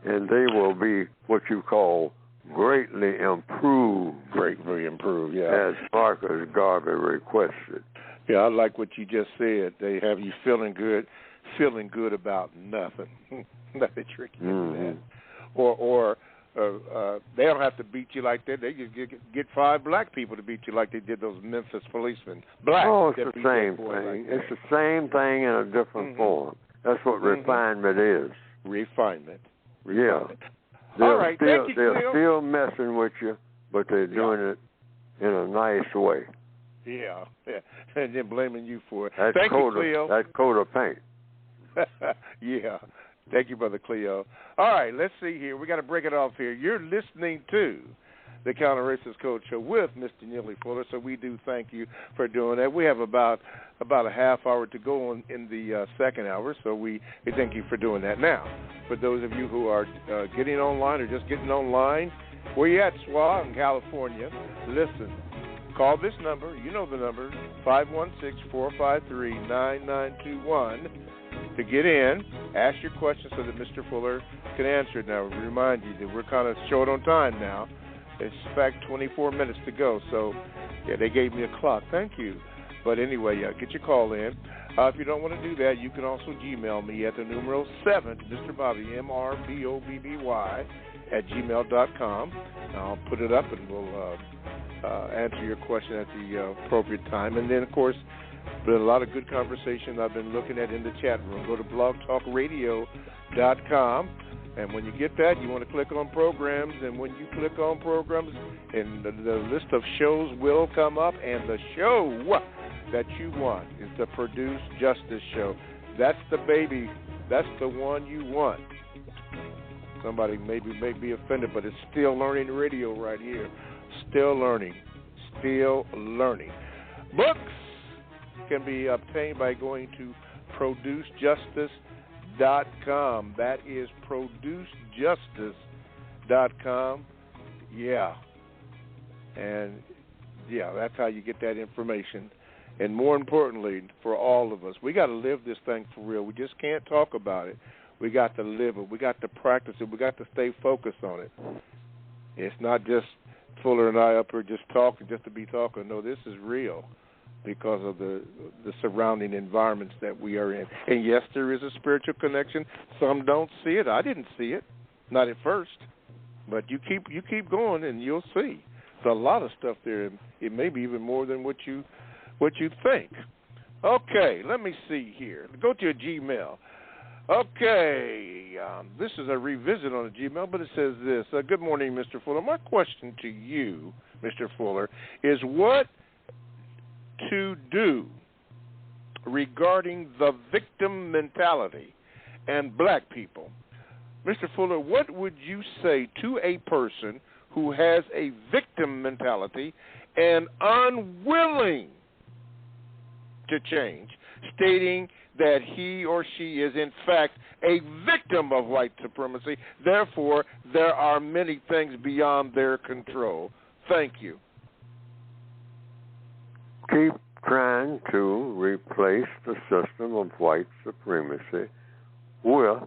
And they will be what you call greatly improved. Greatly improved, yeah. As Marcus Garvey requested. Yeah, I like what you just said. They have you feeling good about nothing. Nothing tricky than that. Or they don't have to beat you like that. They just get 5 black people to beat you like they did those Memphis policemen. Black. Oh, it's the same thing. Like it's the same thing in a different form. That's what refinement is. Refinement. Yeah. All right, thank you, Cleo. They're still messing with you, but they're doing it in a nice way. Yeah, and then blaming you for it. Thank you, Cleo. That coat of paint. Yeah. Thank you, Brother Cleo. All right, let's see here. We got to break it off here. You're listening to the Counter Racist Code Show with Mr. Neely Fuller, so we do thank you for doing that. We have about a half hour to go in the second hour, so we thank you for doing that. Now, for those of you who are getting online or just getting online, where you at, SWA in California, listen. Call this number. You know the number, 516-453-9921. To get in, ask your question so that Mr. Fuller can answer it. Now, remind you that we're kind of short on time now. It's, in fact, 24 minutes to go. So, yeah, they gave me a clock. Thank you. But anyway, get your call in. If you don't want to do that, you can also Gmail me at the numero 7, Mr. Bobby, MRBOBBY, @gmail.com. I'll put it up and we'll answer your question at the appropriate time. And then, of course, been a lot of good conversation I've been looking at in the chat room. Go to blogtalkradio.com, and when you get that, you want to click on programs, and when you click on programs, and the list of shows will come up, and the show that you want is the Produce Justice Show. That's the baby. That's the one you want. Somebody may be offended, but it's Still Learning Radio right here. Still learning. Still learning. Books can be obtained by going to producejustice.com. That is producejustice.com. Yeah. And, yeah, that's how you get that information. And more importantly, for all of us, we got to live this thing for real. We just can't talk about it. We got to live it. We got to practice it. We got to stay focused on it. It's not just Fuller and I up here just talking just to be talking. No, this is real because of the surrounding environments that we are in. And yes, there is a spiritual connection. Some don't see it. I didn't see it, not at first. But you keep going, and you'll see. There's a lot of stuff there. It may be even more than what you think. Okay, let me see here. Go to your Gmail. Okay, this is a revisit on the Gmail, but it says this. Good morning, Mr. Fuller. My question to you, Mr. Fuller, is what to do regarding the victim mentality and black people. Mr. Fuller, what would you say to a person who has a victim mentality and unwilling to change, stating that he or she is in fact a victim of white supremacy, therefore there are many things beyond their control? Thank you. Keep trying to replace the system of white supremacy with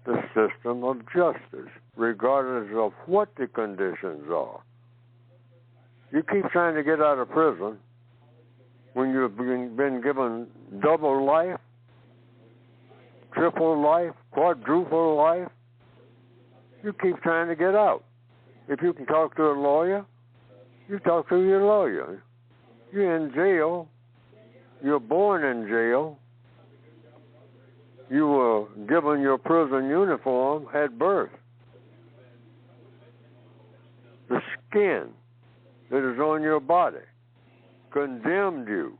the system of justice, regardless of what the conditions are. You keep trying to get out of prison when you've been given double life, triple life, quadruple life. You keep trying to get out. If you can talk to a lawyer, you talk to your lawyer. You're in jail. You're born in jail. You were given your prison uniform at birth. The skin that is on your body condemned you.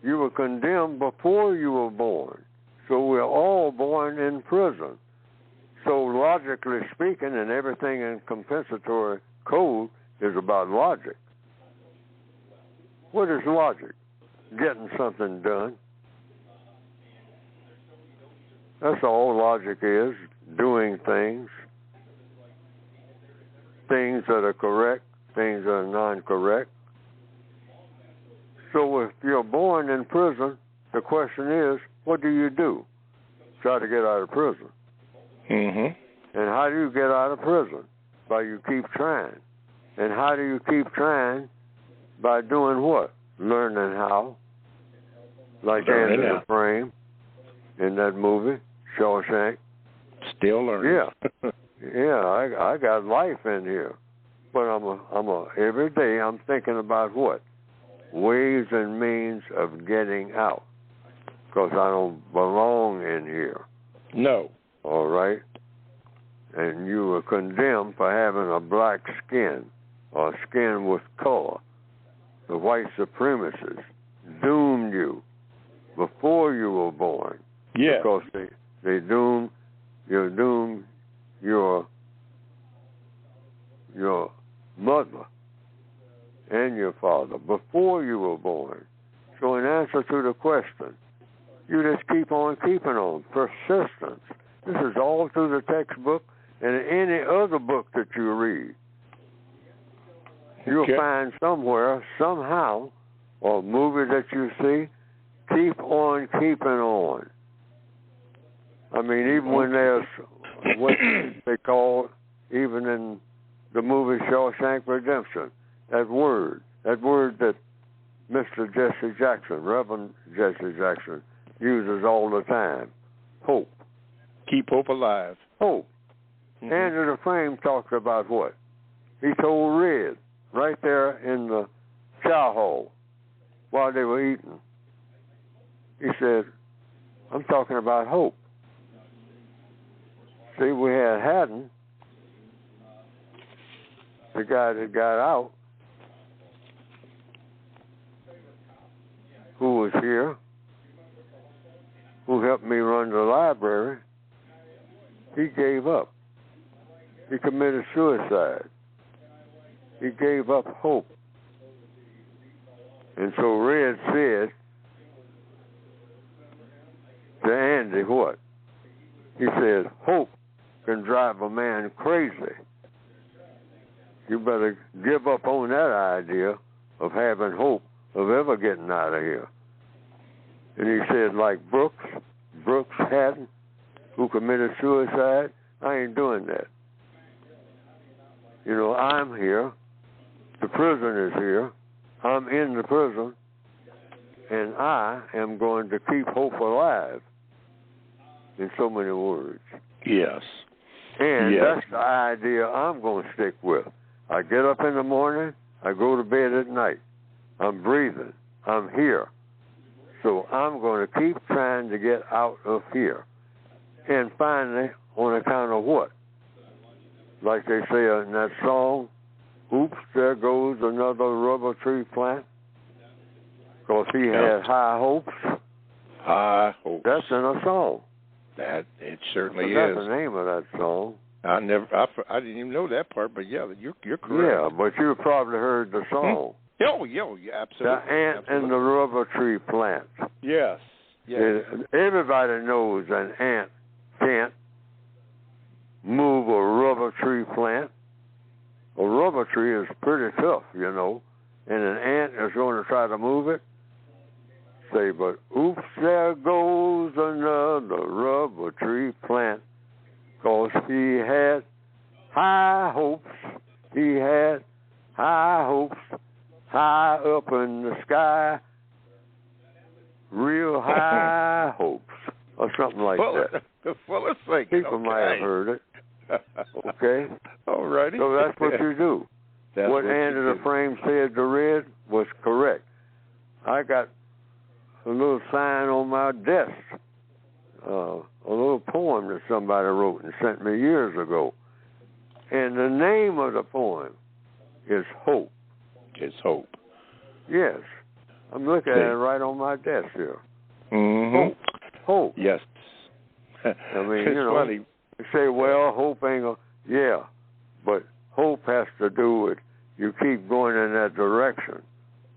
You were condemned before you were born. So we're all born in prison. So logically speaking, and everything in compensatory code is about logic. What is logic? Getting something done. That's all logic is, doing things. things that are correct, things that are non-correct. So if you're born in prison, the question is, what do you do? Try to get out of prison. Mm-hmm. And how do you get out of prison? By you keep trying. And how do you keep trying? By doing what? Learning how. Like Andy the Frame in that movie, Shawshank. Still learning. Yeah. Yeah, I got life in here. But every day I'm thinking about what? Ways and means of getting out. Because I don't belong in here. No. All right? And you were condemned for having a black skin or skin with color. The white supremacists doomed you before you were born. Yeah. Because they doomed your mother and your father before you were born. So in answer to the question, you just keep on keeping on. Persistence. This is all through the textbook and any other book that you read. You'll find somewhere, somehow, or movie that you see, keep on keeping on. I mean, even when there's what they call, even in the movie Shawshank Redemption, that word that Mr. Jesse Jackson, Reverend Jesse Jackson, uses all the time, hope. Keep hope alive. Hope. Mm-hmm. Andrew the Frame talked about what? He told Red, right there in the chow hall, while they were eating. He said, I'm talking about hope. See, we had Haddon, the guy that got out, who was here, who helped me run the library. He gave up. He committed suicide. He gave up hope. And so Red said to Andy what? He said, hope can drive a man crazy. You better give up on that idea of having hope of ever getting out of here. And he said, like Brooks Haddon, who committed suicide, I ain't doing that. You know, I'm here. The prison is here. I'm in the prison. And I am going to keep hope alive. In so many words. Yes. And that's the idea I'm going to stick with. I get up in the morning. I go to bed at night. I'm breathing. I'm here. So I'm going to keep trying to get out of here. And finally, on account of what? Like they say in that song, oops, there goes another rubber tree plant. Because he had high hopes. High hopes. That's in a song. That it certainly is. That's the name of that song. I didn't even know that part, but yeah, you're correct. Yeah, but you probably heard the song. Oh, yeah, absolutely. The ant and the rubber tree plant. Yes. Everybody knows an ant can't move a rubber tree plant. A rubber tree is pretty tough, you know, and an ant is going to try to move it. Say, but oops, there goes another rubber tree plant. 'Cause he had high hopes. He had high hopes high up in the sky. Real high hopes. Or something like that. Full of thinking. People might have heard it. Okay? All righty. So that's what you do. What Andy the Frame said to Red was correct. I got a little sign on my desk, a little poem that somebody wrote and sent me years ago. And the name of the poem is Hope. It's Hope. Yes. I'm looking at it right on my desk here. Mm-hmm. Hope. Yes. I mean, you know, funny. You say, well, hope ain't yeah, but hope has to do with you keep going in that direction.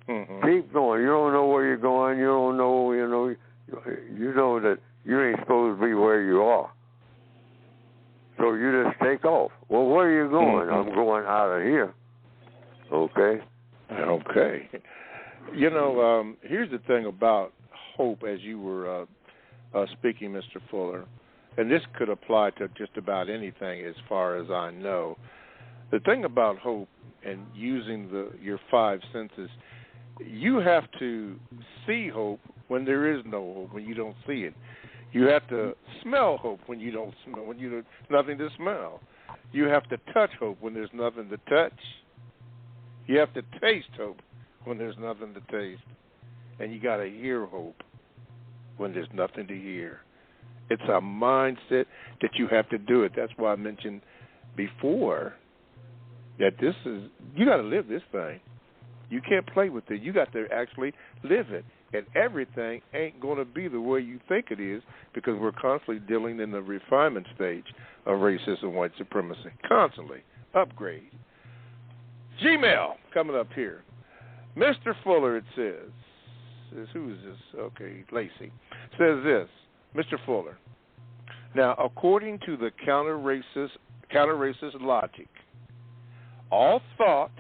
Mm-hmm. Keep going. You don't know where you're going. You don't know, you know that you ain't supposed to be where you are. So you just stay take off. Well, where are you going? I'm going out of here. Okay. Okay. You know, here's the thing about hope, as you were speaking, Mr. Fuller, and this could apply to just about anything as far as I know. The thing about hope and using your five senses, you have to see hope when there is no hope, when you don't see it. You have to smell hope when you don't smell, when there's nothing to smell. You have to touch hope when there's nothing to touch. You have to taste hope when there's nothing to taste. And you got to hear hope when there's nothing to hear. It's a mindset that you have to do it. That's why I mentioned before that you got to live this thing. You can't play with it. You got to actually live it. And everything ain't going to be the way you think it is, because we're constantly dealing in the refinement stage of racism, white supremacy. Constantly. Upgrade. Gmail coming up here. Mr. Fuller, it says, who is this? Okay, Lacey. Says this, Mr. Fuller. Now, according to the counter-racist logic, all thought,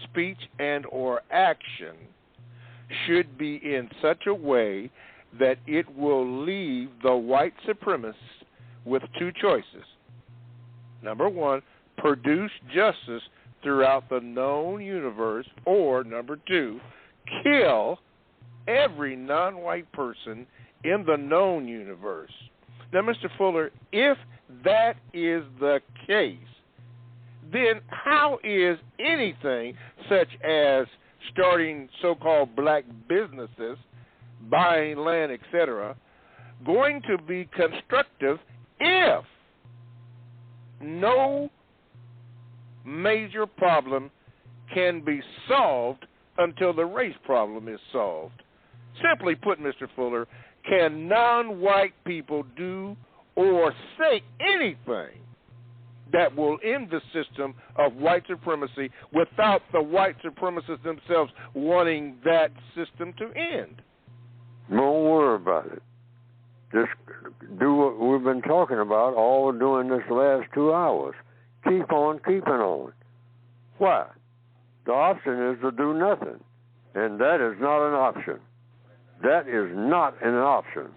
speech, and or action should be in such a way that it will leave the white supremacist with two choices. Number one, produce justice throughout the known universe, or number two, kill every non-white person in the known universe. Now, Mr. Fuller, if that is the case, then how is anything such as starting so-called black businesses, buying land, etc., going to be constructive if no major problem can be solved until the race problem is solved? Simply put, Mr. Fuller, can non-white people do or say anything that will end the system of white supremacy without the white supremacists themselves wanting that system to end? Don't worry about it. Just do what we've been talking about all during this last 2 hours. Keep on keeping on. Why? The option is to do nothing, and that is not an option. That is not an option.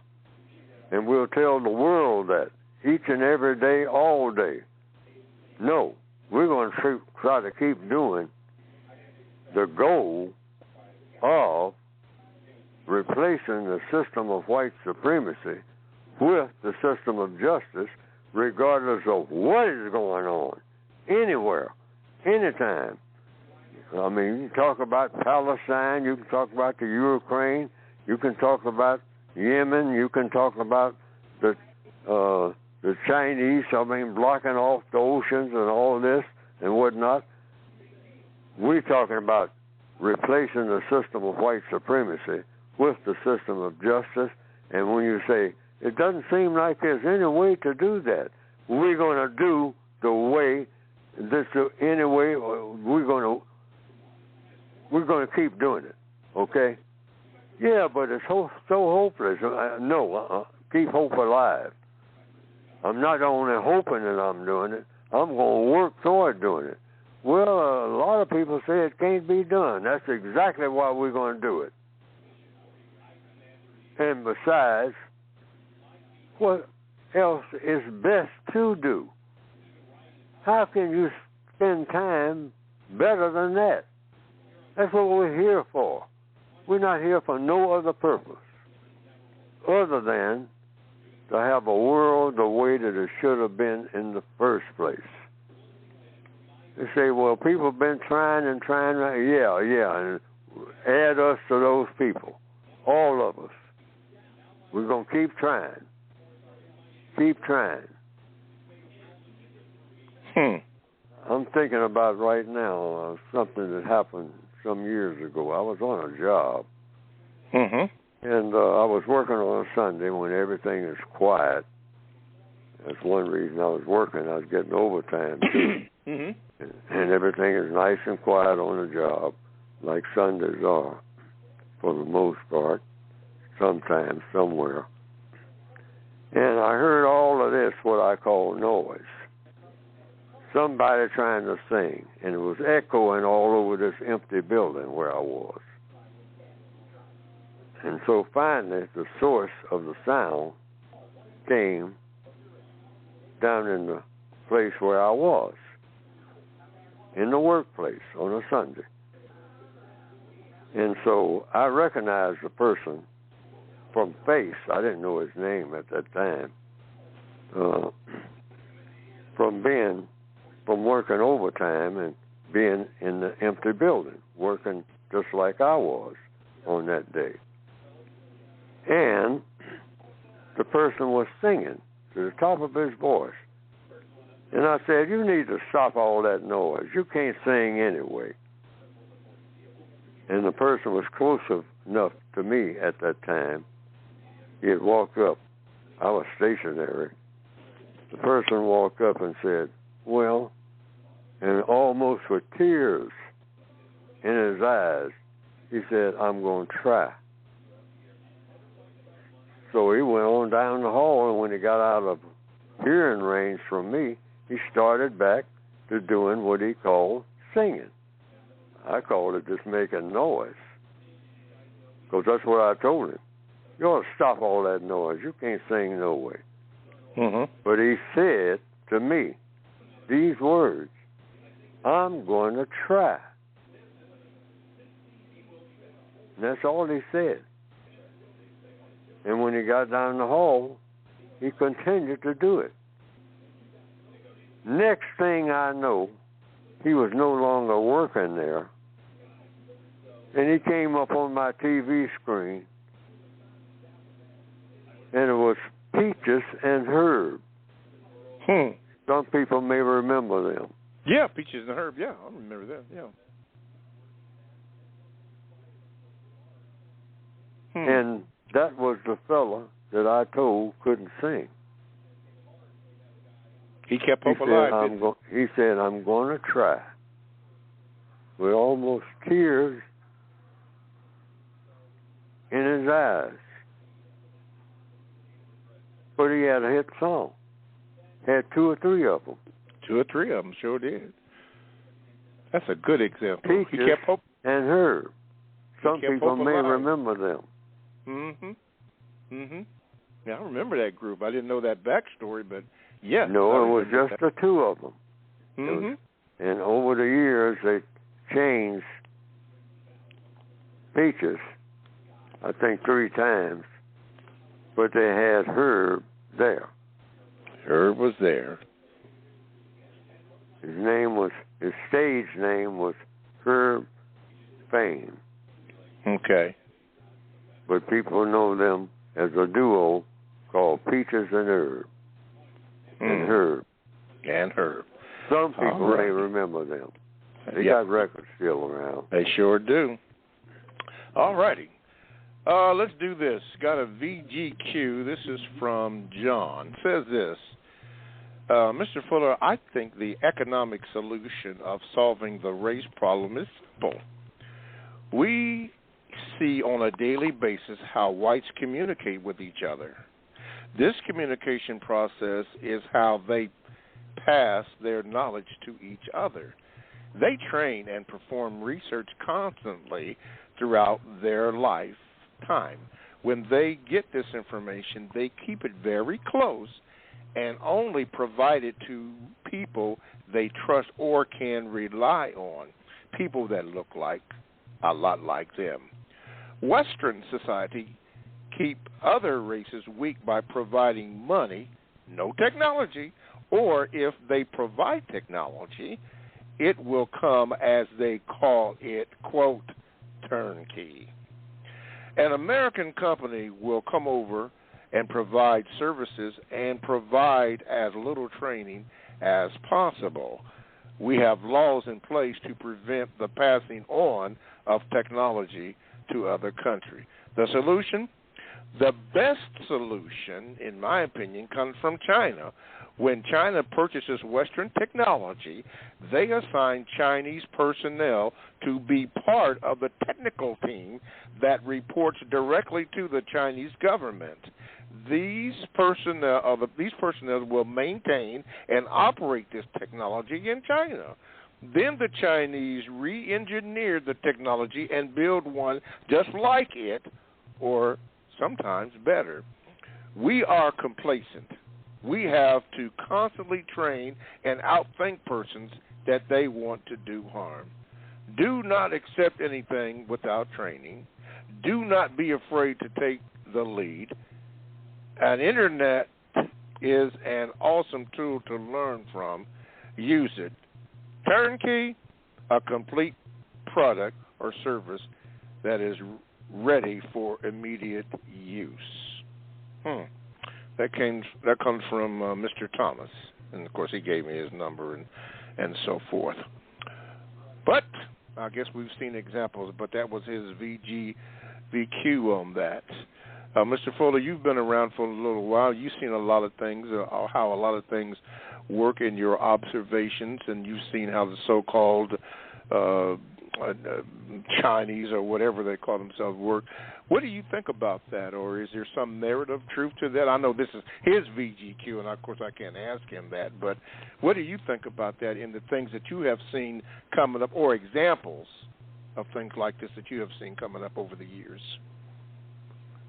And we'll tell the world that each and every day, all day. No, we're going to try to keep doing the goal of replacing the system of white supremacy with the system of justice, regardless of what is going on, anywhere, anytime. I mean, you can talk about Palestine, you can talk about the Ukraine, you can talk about Yemen, you can talk about the Chinese, blocking off the oceans and all this and whatnot. We're talking about replacing the system of white supremacy with the system of justice. And when you say, it doesn't seem like there's any way to do that, we're going to do the way, anyway, we're going to keep doing it, okay? Yeah, but it's so hopeless. No, keep hope alive. I'm not only hoping that I'm doing it, I'm going to work toward doing it. Well, a lot of people say it can't be done. That's exactly why we're going to do it. And besides, what else is best to do? How can you spend time better than that? That's what we're here for. We're not here for no other purpose other than to have a world the way that it should have been in the first place. They say, well, people have been trying. Yeah, and add us to those people, all of us. We're going to keep trying. Keep trying. I'm thinking about right now something that happened some years ago. I was on a job. And I was working on a Sunday when everything is quiet. That's one reason I was working. I was getting overtime, too. And everything is nice and quiet on the job, like Sundays are, for the most part, sometimes, somewhere. And I heard all of this, what I call noise. somebody trying to sing, and it was echoing all over this empty building where I was. And so finally, the source of the sound came down in the place where I was, in the workplace on a Sunday. And so I recognized the person from face. I didn't know his name at that time. From working overtime and being in the empty building, working just like I was on that day. And the person was singing to the top of his voice. And I said, you need to stop all that noise. You can't sing anyway. And the person was close enough to me at that time. He had walked up. I was stationary. The person walked up and said, well, and almost with tears in his eyes, he said, I'm going to try. So he went on down the hall, and when he got out of hearing range from me, he started back to doing what he called singing. I called it just making noise, because that's what I told him. You ought to stop all that noise. You can't sing no way. Mm-hmm. But he said to me these words, I'm going to try. And that's all he said. And when he got down the hall, he continued to do it. Next thing I know, he was no longer working there. And he came up on my TV screen, and it was Peaches and Herb. Some people may remember them. Yeah, Peaches and Herb, yeah, I remember that, yeah. And that was the fella that I told couldn't sing. He kept hope alive. He said, I'm going to try. With almost tears in his eyes. But he had a hit song. Had 2 or 3 of them. 2 or 3 of them, sure did. That's a good example. Peaches he kept hope. And Herb. Some people may remember them. Yeah, I remember that group. I didn't know that backstory, but yes. No, it was just the 2 of them. And over the years, they changed Peaches, I think 3 times, but they had Herb there. Herb was there. His stage name was Herb Fame. Okay. But people know them as a duo called Peaches and Herb. And Herb. And Herb. Some people may remember them. They got records still around. They sure do. All righty. Let's do this. Got a VGQ. This is from John. It says this. Mr. Fuller, I think the economic solution of solving the race problem is simple. We see on a daily basis how whites communicate with each other. This communication process is how they pass their knowledge to each other. They train and perform research constantly throughout their lifetime. When they get this information, they keep it very close and only provide it to people they trust or can rely on, people that look like a lot like them. Western society keep other races weak by providing money, no technology, or if they provide technology, it will come, as they call it, quote, turnkey. An American company will come over and provide services and provide as little training as possible. We have laws in place to prevent the passing on of technology to other countries. The solution? The best solution, in my opinion, comes from China. When China purchases Western technology, they assign Chinese personnel to be part of the technical team that reports directly to the Chinese government. these personnel will maintain and operate this technology in China. Then the Chinese re-engineer the technology and build one just like it, or sometimes better. We are complacent. We have to constantly train and outthink persons that they want to do harm. Do not accept anything without training. Do not be afraid to take the lead. An internet is an awesome tool to learn from. Use it. Turnkey, a complete product or service that is ready for immediate use. That comes from Mr. Thomas, and of course he gave me his number and so forth. But I guess we've seen examples, but that was his VQ on that. Mr. Fuller, you've been around for a little while. You've seen a lot of things, how a lot of things work in your observations, and you've seen how the so-called Chinese or whatever they call themselves work. What do you think about that, or is there some merit of truth to that? I know this is his VGQ, and of course I can't ask him that, but what do you think about that in the things that you have seen coming up, or examples of things like this that you have seen coming up over the years?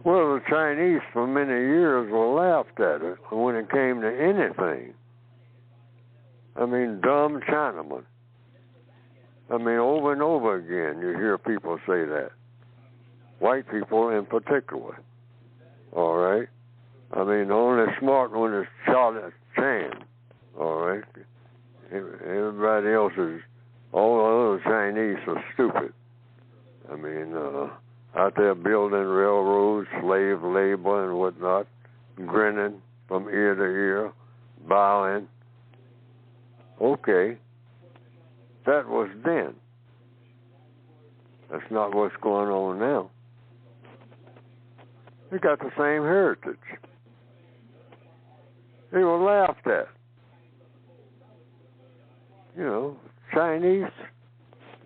Well, the Chinese for many years were laughed at it when it came to anything. I mean, dumb Chinaman. I mean, over and over again, you hear people say that. White people in particular. All right? I mean, the only smart one is Charlie Chan. All right? Everybody else is, all the other Chinese are stupid. I mean, out there building railroads, slave labor and whatnot, grinning from ear to ear, bowing. Okay. That was then. That's not what's going on now. They got the same heritage. They were laughed at. You know, Chinese,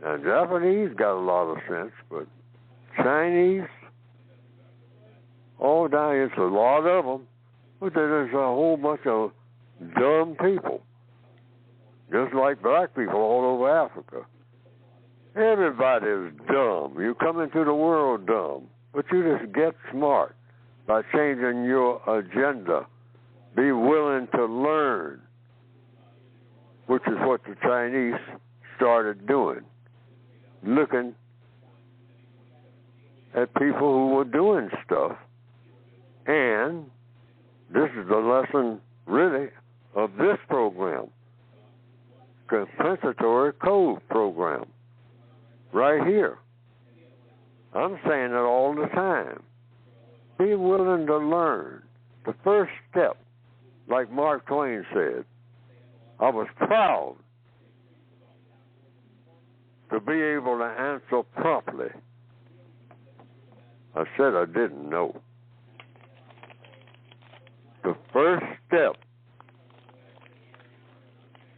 now Japanese got a lot of sense, but Chinese, all down here, it's a lot of them, but there's a whole bunch of dumb people. Just like black people all over Africa. Everybody is dumb. You come into the world dumb. But you just get smart by changing your agenda. Be willing to learn, which is what the Chinese started doing. Looking at people who were doing stuff. And this is the lesson, really, of this program. Compensatory code program. Right here. I'm saying it all the time. Be willing to learn. The first step, like Mark Twain said, I was proud to be able to answer promptly. I said I didn't know. The first step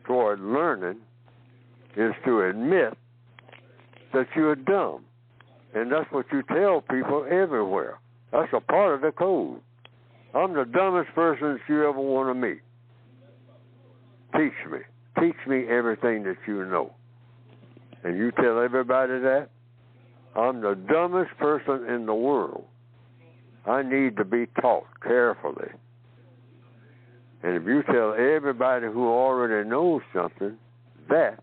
toward learning is to admit that you're dumb. And that's what you tell people everywhere. That's a part of the code. I'm the dumbest person that you ever want to meet. Teach me. Teach me everything that you know. And you tell everybody that. I'm the dumbest person in the world. I need to be taught carefully. And if you tell everybody who already knows something that,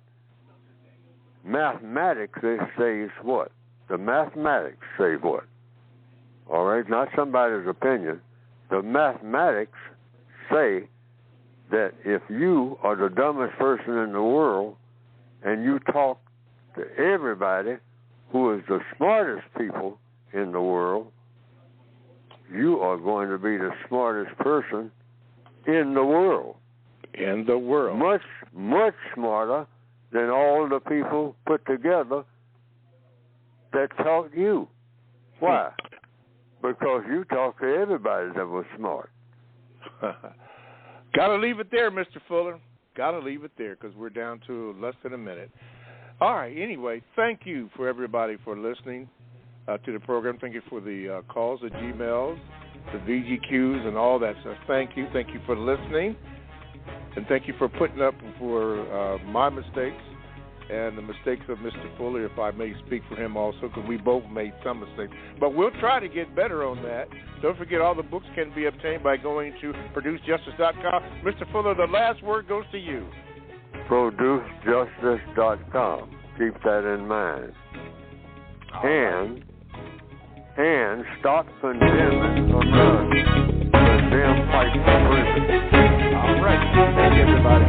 mathematics says what? The mathematics say what? All right, not somebody's opinion. The mathematics say that if you are the dumbest person in the world and you talk to everybody who is the smartest people in the world, you are going to be the smartest person in the world. In the world. Much, much smarter than all the people put together that taught you. Why? Because you talked to everybody that was smart. Got to leave it there, Mr. Fuller. Got to leave it there because we're down to less than a minute. All right. Anyway, thank you for everybody for listening to the program. Thank you for the calls, the Gmails, the VGQs and all that stuff. Thank you. Thank you for listening. And thank you for putting up for my mistakes and the mistakes of Mr. Fuller, if I may speak for him also, because we both made some mistakes. But we'll try to get better on that. Don't forget, all the books can be obtained by going to producejustice.com. Mr. Fuller, the last word goes to you. Producejustice.com. Keep that in mind. And stop condemning America. Condemn white supremacy. All right. Thank you, everybody.